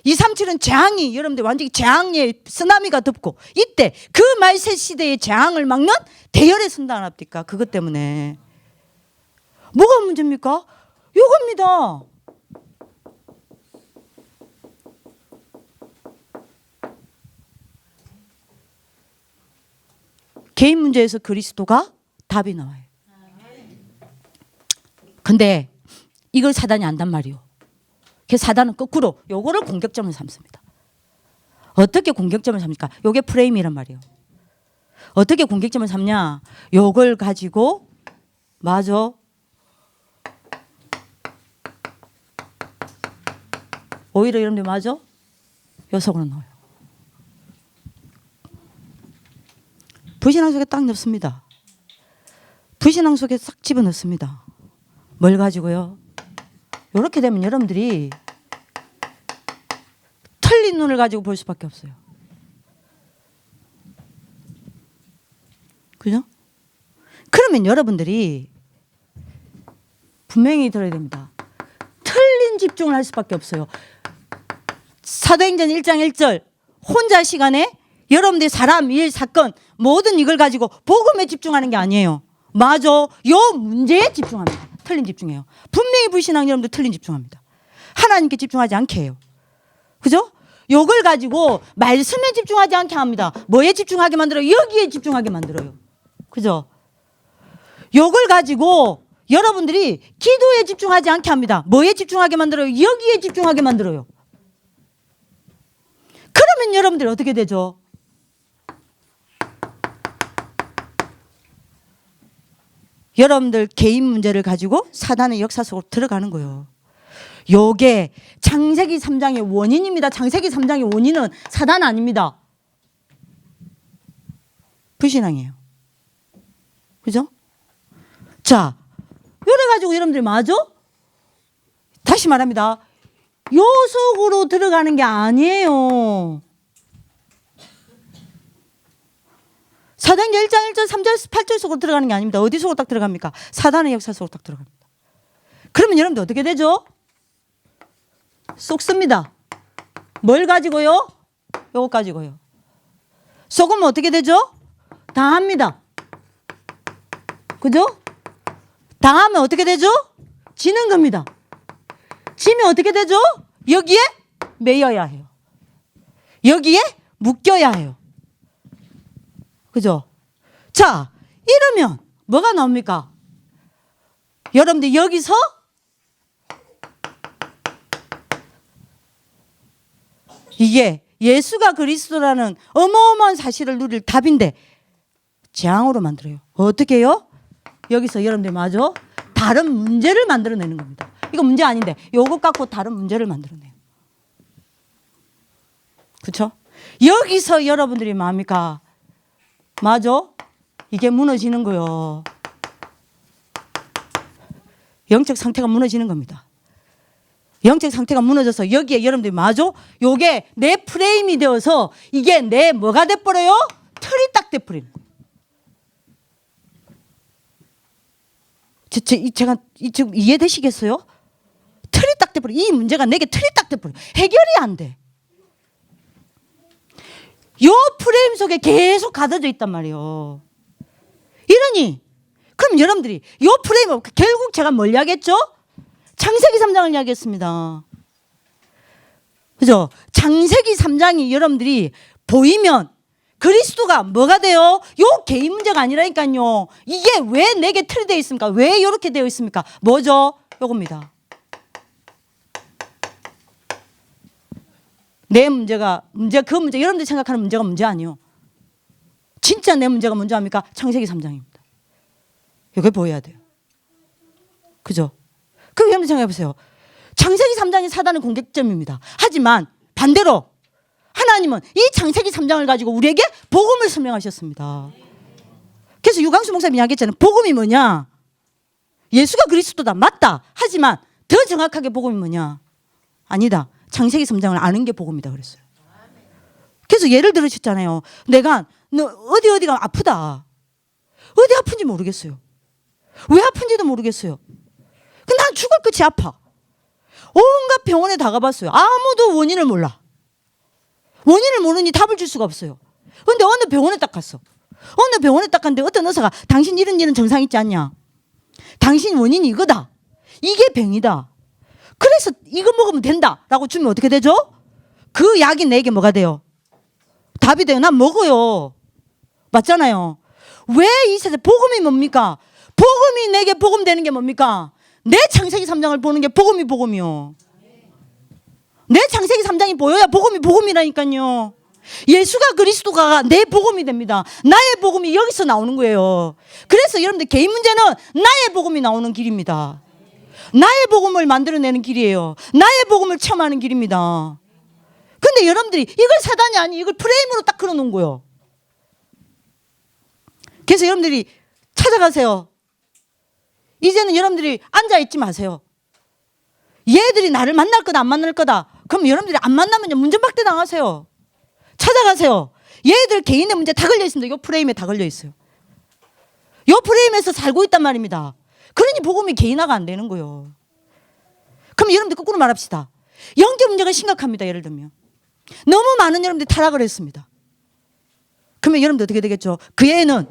237은 재앙이 여러분들 완전히 재앙의 쓰나미가 덮고 이때 그 말세 시대의 재앙을 막는 대열에 선다 안 합니까? 그것 때문에 뭐가 문제입니까? 요겁니다. 개인 문제에서 그리스도가 답이 나와요. 근데 이걸 사단이 안단 말이요. 그래서 사단은 거꾸로 요거를 공격점을 삼습니다. 어떻게 공격점을 삼니까? 요게 프레임이란 말이에요. 어떻게 공격점을 삼냐? 요걸 가지고 맞아. 오히려 여러분들 맞아? 요 속으로 넣어요. 불신앙 속에 딱 넣습니다. 불신앙 속에 싹 집어넣습니다. 뭘 가지고요? 이렇게 되면 여러분들이 틀린 눈을 가지고 볼 수밖에 없어요. 그죠? 그러면 여러분들이 분명히 들어야 됩니다. 틀린 집중을 할 수밖에 없어요. 사도행전 1장 1절 혼자 시간에 여러분들이 사람, 일, 사건 모든 이걸 가지고 복음에 집중하는 게 아니에요. 맞아. 요 문제에 집중합니다. 틀린 집중해요. 분명히 불신앙 여러분들 틀린 집중합니다. 하나님께 집중하지 않게 해요. 그죠? 요걸 가지고 말씀에 집중하지 않게 합니다. 뭐에 집중하게 만들어요? 여기에 집중하게 만들어요. 그죠? 요걸 가지고 여러분들이 기도에 집중하지 않게 합니다. 뭐에 집중하게 만들어요? 여기에 집중하게 만들어요. 그러면 여러분들이 어떻게 되죠? 여러분들 개인 문제를 가지고 사단의 역사 속으로 들어가는 거예요. 요게 창세기 3장의 원인입니다. 창세기 3장의 원인은 사단 아닙니다. 불신앙이에요. 그죠? 자, 이래가지고 여러분들이 맞아? 다시 말합니다. 요 속으로 들어가는 게 아니에요. 사도행전 1장 1절 3절 8절 속으로 들어가는 게 아닙니다. 어디 속으로 딱 들어갑니까? 사단의 역사 속으로 딱 들어갑니다. 그러면 여러분들 어떻게 되죠? 쏙습니다. 뭘 가지고요? 요거 가지고요. 쏙으면 어떻게 되죠? 당합니다. 그죠? 당하면 어떻게 되죠? 지는 겁니다. 지면 어떻게 되죠? 여기에 매여야 해요. 여기에 묶여야 해요. 그죠? 자, 이러면 뭐가 나옵니까? 여러분들 여기서 이게 예수가 그리스도라는 어마어마한 사실을 누릴 답인데 재앙으로 만들어요. 어떻게 해요? 여기서 여러분들 마저 다른 문제를 만들어내는 겁니다. 이거 문제 아닌데 요것 갖고 다른 문제를 만들어내요. 그렇죠? 여기서 여러분들이 뭡니까? 맞아? 이게 무너지는 거요. 영적 상태가 무너지는 겁니다. 영적 상태가 무너져서 여기에 여러분들이 맞아? 요게 내 프레임이 되어서 이게 내 뭐가 돼버려요? 틀이 딱 돼버리는 거예요. 제가 지금 이해되시겠어요? 틀이 딱 돼버려. 이 문제가 내게 틀이 딱 돼버려. 해결이 안 돼. 요 프레임 속에 계속 가둬져 있단 말이에요. 이러니 그럼 여러분들이 요 프레임 결국 제가 뭘 이야기했죠? 창세기 3장을 이야기했습니다. 그죠? 창세기 3장이 여러분들이 보이면 그리스도가 뭐가 돼요? 요 개인 문제가 아니라니까요. 이게 왜 내게 틀이 되어 있습니까? 왜 이렇게 되어 있습니까? 뭐죠? 요겁니다. 내 문제가 그 문제 여러분들이 생각하는 문제가 문제 아니에요. 진짜 내 문제가 뭔지 압니까? 창세기 3장입니다. 이게 보여야 돼요. 그죠? 그럼 여러분 생각해 보세요. 창세기 3장이 사단의 공격점입니다. 하지만 반대로 하나님은 이 창세기 3장을 가지고 우리에게 복음을 설명하셨습니다. 그래서 유광수 목사님이 이야기했잖아요. 복음이 뭐냐? 예수가 그리스도다. 맞다. 하지만 더 정확하게 복음이 뭐냐? 아니다. 창세기 3장을 아는 게 복음이다 그랬어요. 그래서 예를 들으셨잖아요. 내가 너 어디가 아프다. 어디 아픈지 모르겠어요. 왜 아픈지도 모르겠어요. 근데 난 죽을 끝이 아파. 온갖 병원에 다 가봤어요. 아무도 원인을 몰라. 원인을 모르니 답을 줄 수가 없어요. 근데 어느 병원에 딱 갔어. 어느 병원에 딱 갔는데 어떤 의사가 당신 이런 증상 있지 않냐? 당신 원인이 이거다. 이게 병이다. 그래서 이거 먹으면 된다라고 주면 어떻게 되죠? 그 약이 내게 뭐가 돼요? 답이 돼요. 난 먹어요. 맞잖아요. 왜 이 세상 복음이 뭡니까? 복음이 내게 복음 되는 게 뭡니까? 내 창세기 3장을 보는 게 복음이요. 내 창세기 3장이 보여야 복음이 복음이라니까요. 예수가 그리스도가 내 복음이 됩니다. 나의 복음이 여기서 나오는 거예요. 그래서 여러분들 개인 문제는 나의 복음이 나오는 길입니다. 나의 복음을 만들어내는 길이에요. 나의 복음을 체험하는 길입니다. 근데 여러분들이 이걸 사단이 아니 이걸 프레임으로 딱 걸어놓은 거예요. 그래서 여러분들이 찾아가세요. 이제는 여러분들이 앉아있지 마세요. 얘들이 나를 만날 거다 안 만날 거다. 그럼 여러분들이 안 만나면 문전박대 당하세요. 찾아가세요. 얘들 개인의 문제 다 걸려 있습니다. 이 프레임에 다 걸려 있어요. 이 프레임에서 살고 있단 말입니다. 그러니 복음이 개인화가 안 되는 거예요. 그럼 여러분들 거꾸로 말합시다. 영적 문제가 심각합니다. 예를 들면 너무 많은 여러분들이 타락을 했습니다. 그러면 여러분들 어떻게 되겠죠? 그 애는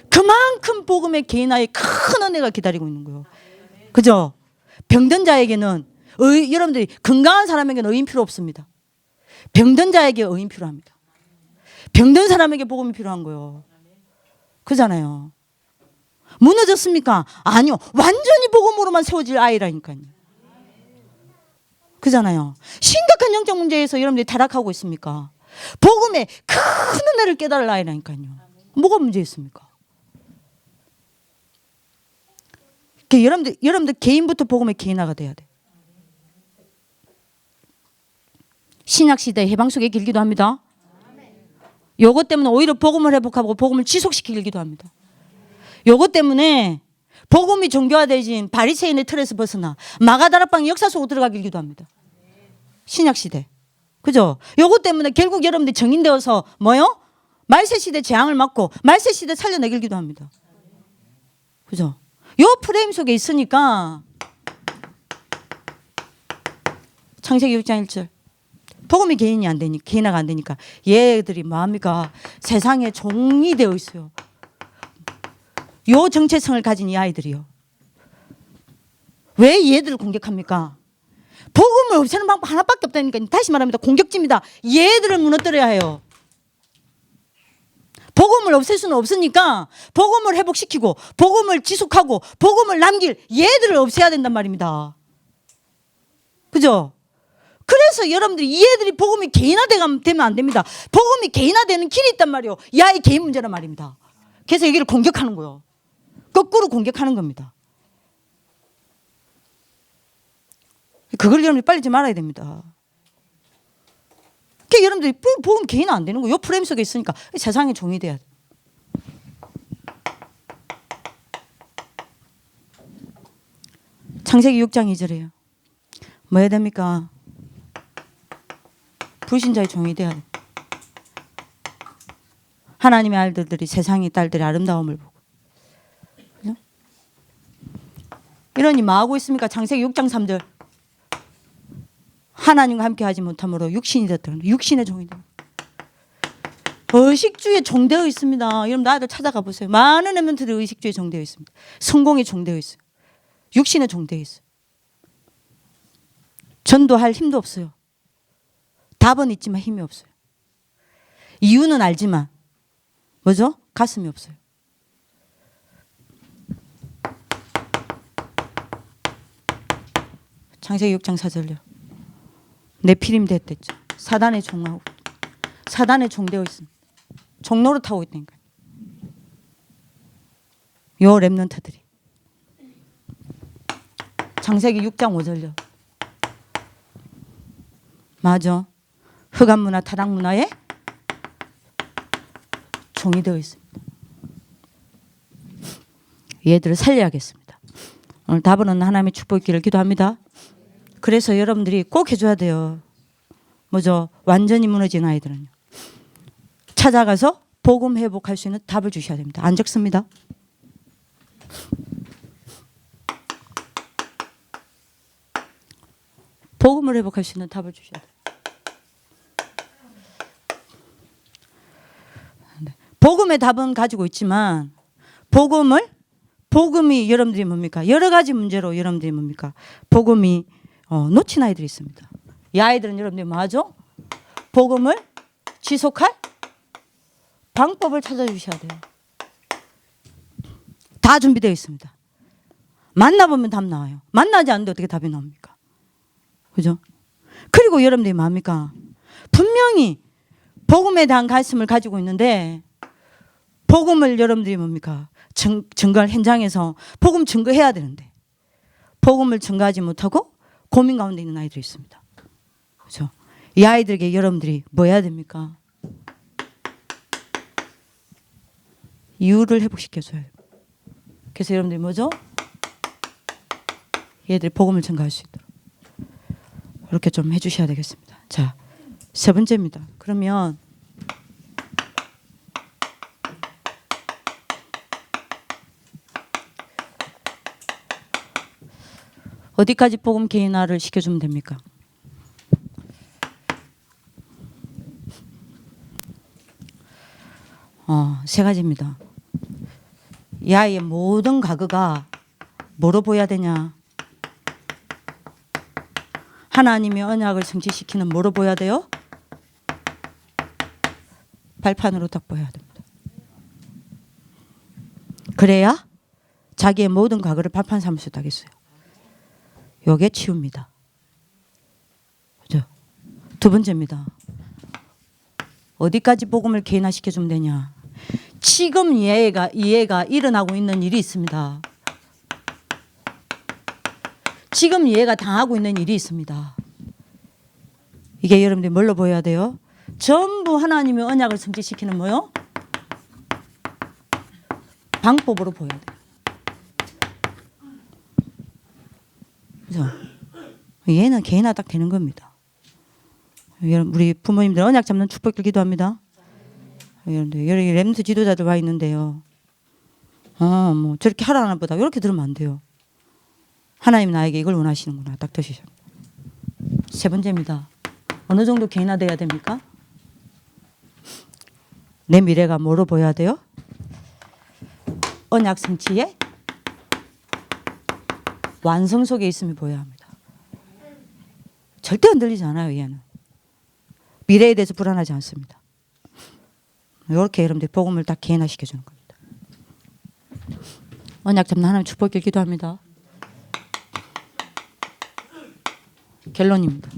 그만큼 복음의 개인화에 큰 은혜가 기다리고 있는 거예요. 그죠? 병든 자에게는 여러분들이 건강한 사람에게는 의인 필요 없습니다. 병든 자에게 의인 필요합니다. 병든 사람에게 복음이 필요한 거예요. 그잖아요. 무너졌습니까? 아니요. 완전히 복음으로만 세워질 아이라니까요. 그잖아요. 심각한 영적 문제에서 여러분들이 타락하고 있습니까? 복음의 큰 은혜를 깨달을 아이라니까요. 뭐가 문제 있습니까? 여러분들 개인부터 복음의 개인화가 돼야 돼. 신약 시대 해방 속에 길기도 합니다. 요것 때문에 오히려 복음을 회복하고 복음을 지속시키기도 합니다. 요것 때문에 복음이 종교화되진 바리새인의 틀에서 벗어나 마가다락방 역사 속으로 들어가기도 합니다. 신약 시대. 그죠? 요것 때문에 결국 여러분들이 정인되어서 뭐요? 말세 시대 재앙을 막고 말세 시대 살려내기도 합니다. 그죠? 요 프레임 속에 있으니까 창세기 6장 1절 복음이 개인화가 안 되니까 얘들이 뭐합니까? 세상에 종이 되어 있어요. 요 정체성을 가진 이 아이들이요. 왜 얘들을 공격합니까? 복음을 없애는 방법 하나밖에 없다니까. 다시 말합니다. 공격지입니다. 얘들을 무너뜨려야 해요. 복음을 없앨 수는 없으니까 복음을 회복시키고 복음을 지속하고 복음을 남길 얘들을 없애야 된단 말입니다. 그죠? 그래서 여러분들이 이 애들이 복음이 개인화되면 안 됩니다. 복음이 개인화되는 길이 있단 말이에요. 야의 개인 문제란 말입니다. 그래서 여기를 공격하는 거예요. 거꾸로 공격하는 겁니다. 그걸 여러분들이 빨리 좀 알아야 됩니다. 그러니까 여러분들이 복음 개인화 안 되는 거예요. 이 프레임 속에 있으니까 세상의 종이 돼야 돼. 창세기 6장 2절이에요. 뭐 해야 됩니까? 불신자의 종이 돼야 돼. 하나님의 아들들이 세상의 딸들의 아름다움을 보고. 그죠? 이러니 뭐 하고 있습니까? 창세기 6장 3절. 하나님과 함께 하지 못함으로 육신이 됐다는 거예요. 육신의 종이 됩니다. 의식주의에 종되어 있습니다. 여러분 나들 찾아가 보세요. 많은 렘넌트들이 의식주의에 종되어 있습니다. 성공에 종되어 있어요. 육신에 종되어 있어요. 전도할 힘도 없어요. 답은 있지만 힘이 없어요. 이유는 알지만 뭐죠? 가슴이 없어요. 창세기 6장 4절요. 네피림 됐댔죠. 사단의 종하고 사단의 종되어 있습니다. 종로를 타고 있다니까요. 요 렘넌트들이. 창세기 6장 5절요. 맞아. 흑암 문화, 타락 문화에 종이 되어 있습니다. 얘들을 살려야겠습니다. 오늘 답은 없는 하나님의 축복 있기를 기도합니다. 그래서 여러분들이 꼭 해줘야 돼요. 뭐죠? 완전히 무너진 아이들은요. 찾아가서 복음 회복할 수 있는 답을 주셔야 됩니다. 안 적습니다. 복음을 회복할 수 있는 답을 주셔야 돼요. 복음의 답은 가지고 있지만 복음이 여러분들이 뭡니까? 여러 가지 문제로 여러분들이 뭡니까? 복음이 놓친 아이들이 있습니다. 이 아이들은 여러분들이 뭐하죠? 복음을 지속할 방법을 찾아주셔야 돼요. 다 준비되어 있습니다. 만나보면 답 나와요. 만나지 않는데 어떻게 답이 나옵니까? 그죠? 그리고 여러분들이 뭐합니까? 분명히 복음에 대한 관심을 가지고 있는데 복음을 여러분들이 뭡니까? 증거할 현장에서 복음 증거해야 되는데 복음을 증거하지 못하고 고민 가운데 있는 아이들이 있습니다. 그렇죠? 이 아이들에게 여러분들이 뭐 해야 됩니까? 이유를 회복시켜줘야 돼요. 그래서 여러분들이 뭐죠? 얘들이 복음을 증거할 수 있도록 이렇게 좀 해주셔야 되겠습니다. 자, 세 번째입니다. 그러면 어디까지 복음 개인화를 시켜주면 됩니까? 세 가지입니다. 이 아이의 모든 과거가 뭐로 보여야 되냐? 하나님의 언약을 성취시키는 뭐로 보여야 돼요? 발판으로 딱 보여야 됩니다. 그래야 자기의 모든 과거를 발판 삼을 수 있다겠어요. 요게 치유입니다. 그죠? 두 번째입니다. 어디까지 복음을 개인화시켜주면 되냐? 지금 이 애가 일어나고 있는 일이 있습니다. 지금 이 애가 당하고 있는 일이 있습니다. 이게 여러분들이 뭘로 보여야 돼요? 전부 하나님의 언약을 성취시키는 뭐요? 방법으로 보여야 돼요. 그죠? 얘는 개인화 딱 되는 겁니다. 우리 부모님들 언약 잡는 축복을 기도합니다. 여러분들 여기 렘트 지도자들 와 있는데요. 뭐 저렇게 하라나 보다 이렇게 들으면 안 돼요. 하나님 나에게 이걸 원하시는구나 딱 드시죠. 세 번째입니다. 어느 정도 개인화돼야 됩니까? 내 미래가 뭐로 보여야 돼요? 언약 성취의 완성 속에 있음이 보여야 합니다. 절대 흔들리지 않아요. 얘는. 미래에 대해서 불안하지 않습니다. 이렇게 여러분들 복음을 딱 개인화시켜주는 겁니다. 언약 잡는 하나님 축복을 기도합니다. 결론입니다.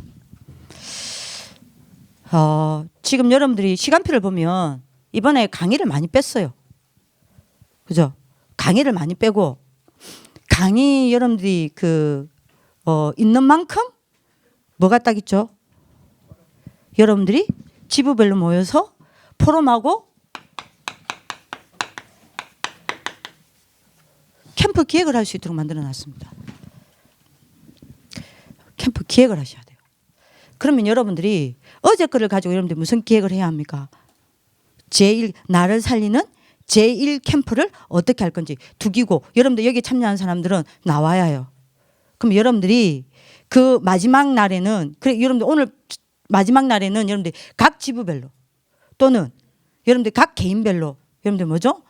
지금 여러분들이 시간표를 보면 이번에 강의를 많이 뺐어요. 그죠? 강의를 많이 빼고 강의 여러분들이 있는 만큼 뭐가 딱 있죠? 여러분들이 지부별로 모여서 포럼하고 캠프 기획을 할 수 있도록 만들어 놨습니다. 캠프 기획을 하셔야 돼요. 그러면 여러분들이 어제 거를 가지고 여러분들이 무슨 기획을 해야 합니까? 나를 살리는 제1 캠프를 어떻게 할 건지 두기고, 여러분들 여기 참여한 사람들은 나와야 해요. 그럼 여러분들이 그 마지막 날에는, 여러분들 오늘 마지막 날에는 여러분들이 각 지부별로 또는 여러분들 각 개인별로 여러분들 뭐죠?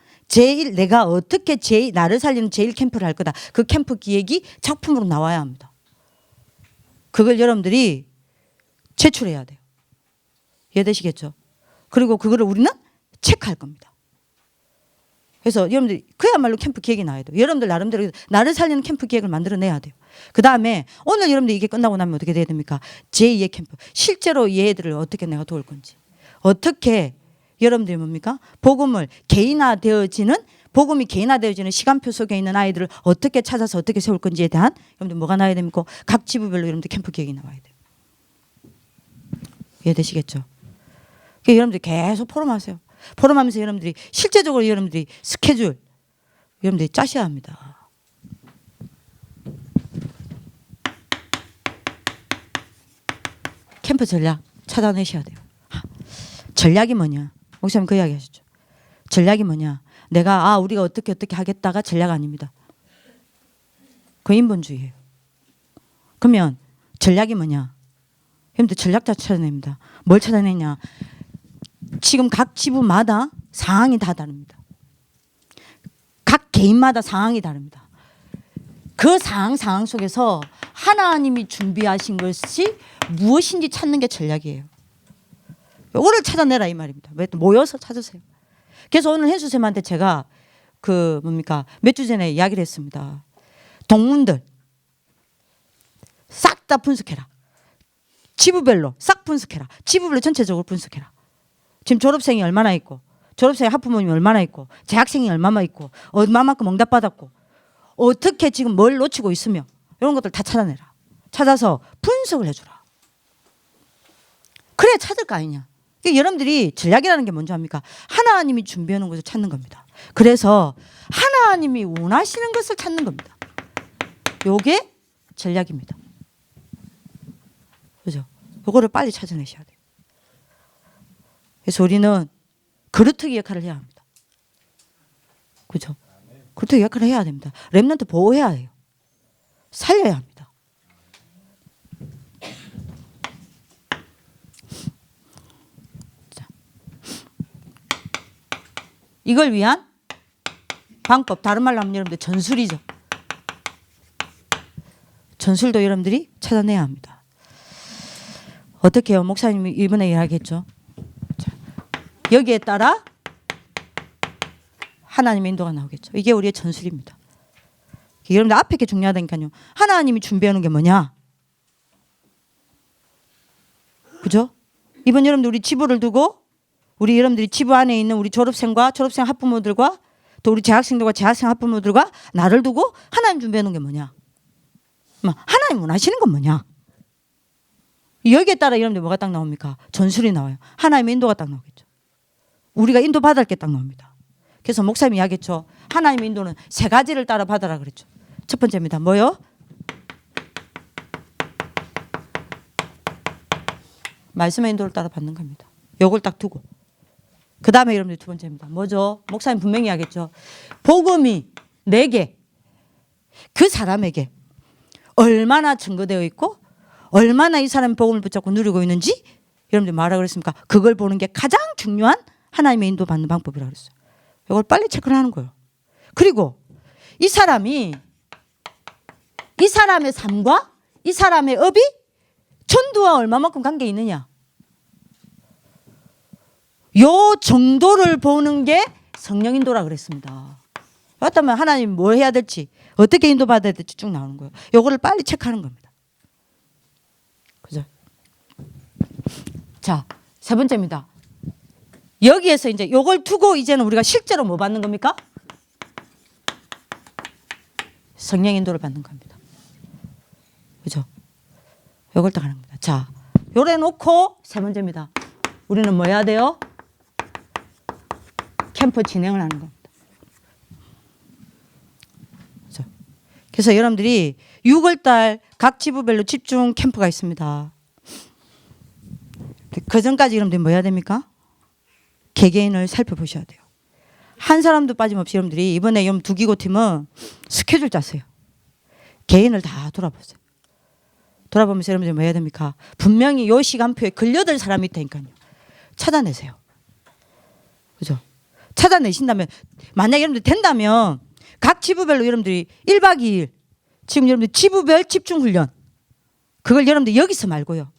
내가 어떻게 나를 살리는 제1 캠프를 할 거다. 그 캠프 기획이 작품으로 나와야 합니다. 그걸 여러분들이 제출해야 돼요. 이해되시겠죠? 그리고 그거를 우리는 체크할 겁니다. 그래서 여러분들이 그야말로 캠프 기획이 나와야 돼요. 여러분들 나름대로 나를 살리는 캠프 기획을 만들어내야 돼요. 그 다음에 오늘 여러분들 이게 끝나고 나면 어떻게 돼야 됩니까? 제2의 캠프. 실제로 얘들을 어떻게 내가 도울 건지. 어떻게 여러분들이 뭡니까? 복음이 개인화되어지는 시간표 속에 있는 아이들을 어떻게 찾아서 어떻게 세울 건지에 대한 여러분들 뭐가 나와야 됩니까? 각 지부별로 여러분들 캠프 기획이 나와야 돼요. 이해되시겠죠? 여러분들이 계속 포럼하세요. 포럼하면서 여러분들이 실제적으로 여러분들이 스케줄 여러분들이 짜셔야 합니다. 캠프 전략 찾아내셔야 돼요. 전략이 뭐냐? 목사님 그 이야기 하셨죠. 전략이 뭐냐? 우리가 어떻게 하겠다가 전략 아닙니다. 그 인본주의예요. 그러면 전략이 뭐냐? 여러분들 전략자 찾아냅니다. 뭘 찾아내냐? 지금 각 지부마다 상황이 다 다릅니다. 각 개인마다 상황이 다릅니다. 그 상황 속에서 하나님이 준비하신 것이 무엇인지 찾는 게 전략이에요. 요거를 찾아내라 이 말입니다. 모여서 찾으세요. 그래서 오늘 혜수쌤한테 제가 몇 주 전에 이야기를 했습니다. 동문들 싹 다 분석해라. 지부별로 싹 분석해라. 지부별로 전체적으로 분석해라. 지금 졸업생이 얼마나 있고, 졸업생 학부모님이 얼마나 있고, 재학생이 얼마나 있고, 얼마만큼 응답받았고, 어떻게 지금 뭘 놓치고 있으며 이런 것들 다 찾아내라. 찾아서 분석을 해주라. 그래야 찾을 거 아니냐. 여러분들이 전략이라는 게 뭔지 압니까? 하나님이 준비해 놓은 것을 찾는 겁니다. 그래서 하나님이 원하시는 것을 찾는 겁니다. 요게 전략입니다. 그죠? 요거를 빨리 찾아내셔야 돼요. 그래서 우리는 그루터기 역할을 해야 합니다. 그죠? 그루터기 역할을 해야 됩니다. 렘넌트 보호해야 해요. 살려야 합니다. 자. 이걸 위한 방법, 다른 말로 하면 여러분들 전술이죠. 전술도 여러분들이 찾아내야 합니다. 어떻게 해요? 목사님이 이번에 이야기했죠. 여기에 따라 하나님의 인도가 나오겠죠. 이게 우리의 전술입니다. 여러분들 앞에 게 중요하다니까요. 하나님이 준비하는 게 뭐냐? 그죠? 이번 여러분들 우리 지부를 두고 우리 여러분들이 지부 안에 있는 우리 졸업생과 졸업생 학부모들과 또 우리 재학생들과 재학생 학부모들과 나를 두고 하나님 준비하는 게 뭐냐? 하나님 원하시는 건 뭐냐? 여기에 따라 여러분들 뭐가 딱 나옵니까? 전술이 나와요. 하나님의 인도가 딱 나오겠죠. 우리가 인도 받을 게 딱 나옵니다. 그래서 목사님이 이야기했죠. 하나님의 인도는 세 가지를 따라 받아라 그랬죠. 첫 번째입니다. 뭐요? 말씀의 인도를 따라 받는 겁니다. 요걸 딱 두고. 그 다음에 여러분들 두 번째입니다. 뭐죠? 목사님 분명히 이야기했죠. 복음이 내게, 그 사람에게 얼마나 증거되어 있고 얼마나 이 사람이 복음을 붙잡고 누리고 있는지 여러분들 뭐라고 그랬습니까? 그걸 보는 게 가장 중요한 하나님의 인도 받는 방법이라고 그랬어요. 이걸 빨리 체크를 하는 거예요. 그리고 이 사람의 삶과 이 사람의 업이 전도와 얼마만큼 관계 있느냐. 요 정도를 보는 게 성령 인도라 그랬습니다. 그렇다면 하나님 뭘 해야 될지 어떻게 인도받아야 될지 쭉 나오는 거예요. 요거를 빨리 체크하는 겁니다. 그죠? 자, 세 번째입니다. 여기에서 이제 요걸 두고 이제는 우리가 실제로 뭐 받는 겁니까? 성령 인도를 받는 겁니다. 그죠? 요걸 딱 하는 겁니다. 자, 요래 놓고 세 번째입니다. 우리는 뭐 해야 돼요? 캠프 진행을 하는 겁니다. 그죠? 그래서 여러분들이 6월달 각 지부별로 집중 캠프가 있습니다. 그 전까지 여러분들이 뭐 해야 됩니까? 개개인을 살펴보셔야 돼요. 한 사람도 빠짐없이 여러분들이 이번에 두기고 팀은 스케줄 짰어요. 개인을 다 돌아보세요. 돌아보면서 여러분들이 뭐 해야 됩니까? 분명히 요 시간표에 걸려들 사람이 있다니까요. 찾아내세요. 그죠? 찾아내신다면, 만약에 여러분들 된다면 각 지부별로 여러분들이 1박 2일 지금 여러분들 지부별 집중훈련, 그걸 여러분들 여기서 말고요,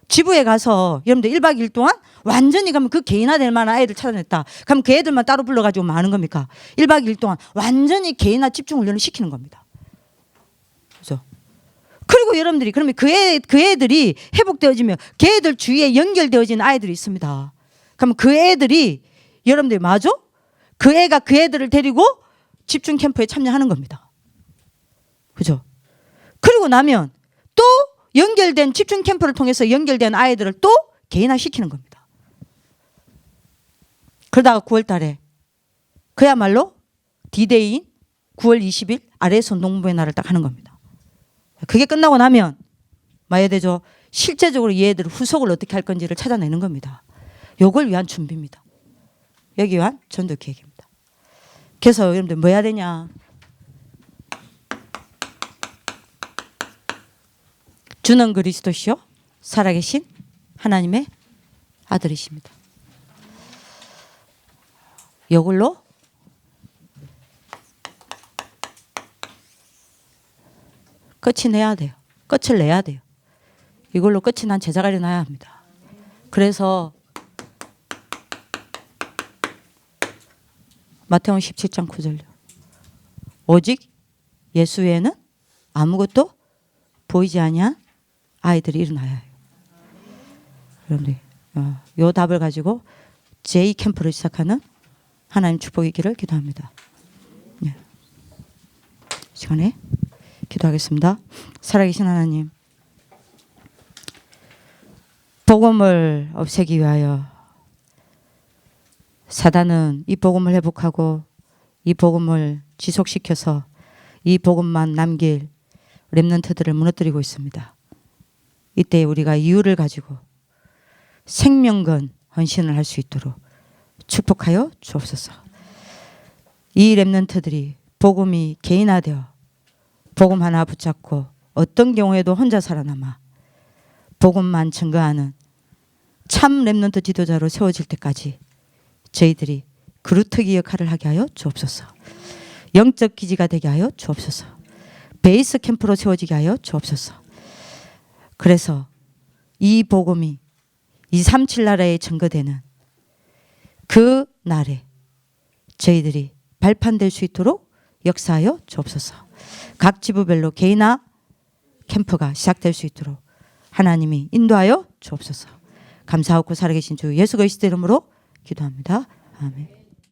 지부에 가서 여러분들 1박 2일 동안 완전히 가면 그 개인화될 만한 아이들 찾아냈다. 그럼 그 애들만 따로 불러가지고 뭐 하는 겁니까? 1박 2일 동안 완전히 개인화 집중훈련을 시키는 겁니다. 그죠? 그리고 여러분들이 그러면 그 애들이 회복되어지면 그 애들 주위에 연결되어지는 아이들이 있습니다. 그러면 그 애들이 여러분들이 맞아? 그 애가 그 애들을 데리고 집중 캠프에 참여하는 겁니다. 그죠? 그리고 나면 또 연결된 집중 캠프를 통해서 연결된 아이들을 또 개인화 시키는 겁니다. 그러다가 9월 달에 그야말로 D-Day인 9월 20일 아래에서 농부의 날을 딱 하는 겁니다. 그게 끝나고 나면 뭐야 되죠? 실제적으로 이 애들 후속을 어떻게 할 건지를 찾아내는 겁니다. 요걸 위한 준비입니다. 여기 위한 전도 계획입니다. 그래서 여러분들 뭐 해야 되냐? 주는 그리스도시요 살아계신 하나님의 아들이십니다. 이걸로 끝이 내야 돼요. 끝을 내야 돼요. 이걸로 끝이 난 제자가 일어나야 합니다. 그래서 마태복음 17장 9절요. 오직 예수 외에는 아무것도 보이지 아니한 아이들이 일어나야 해요. 여러분들, 요 답을 가지고 J 캠프를 시작하는 하나님 축복이 있기를 기도합니다. 네. 시간에 기도하겠습니다. 살아계신 하나님, 복음을 없애기 위하여 사단은 이 복음을 회복하고 이 복음을 지속시켜서 이 복음만 남길 렘넌트들을 무너뜨리고 있습니다. 이때 우리가 이유를 가지고 생명건 헌신을 할 수 있도록 축복하여 주옵소서. 이 렘넌트들이 복음이 개인화되어 복음 하나 붙잡고 어떤 경우에도 혼자 살아남아 복음만 증거하는 참 렘넌트 지도자로 세워질 때까지 저희들이 그루터기 역할을 하게 하여 주옵소서. 영적 기지가 되게 하여 주옵소서. 베이스 캠프로 세워지게 하여 주옵소서. 그래서 이 복음이 237 나라에 증거되는 그 날에 저희들이 발판될 수 있도록 역사하여 주옵소서. 각 지부별로 개인화 캠프가 시작될 수 있도록 하나님이 인도하여 주옵소서. 감사하고 살아계신 주 예수 그리스도 이름으로 기도합니다. 아멘.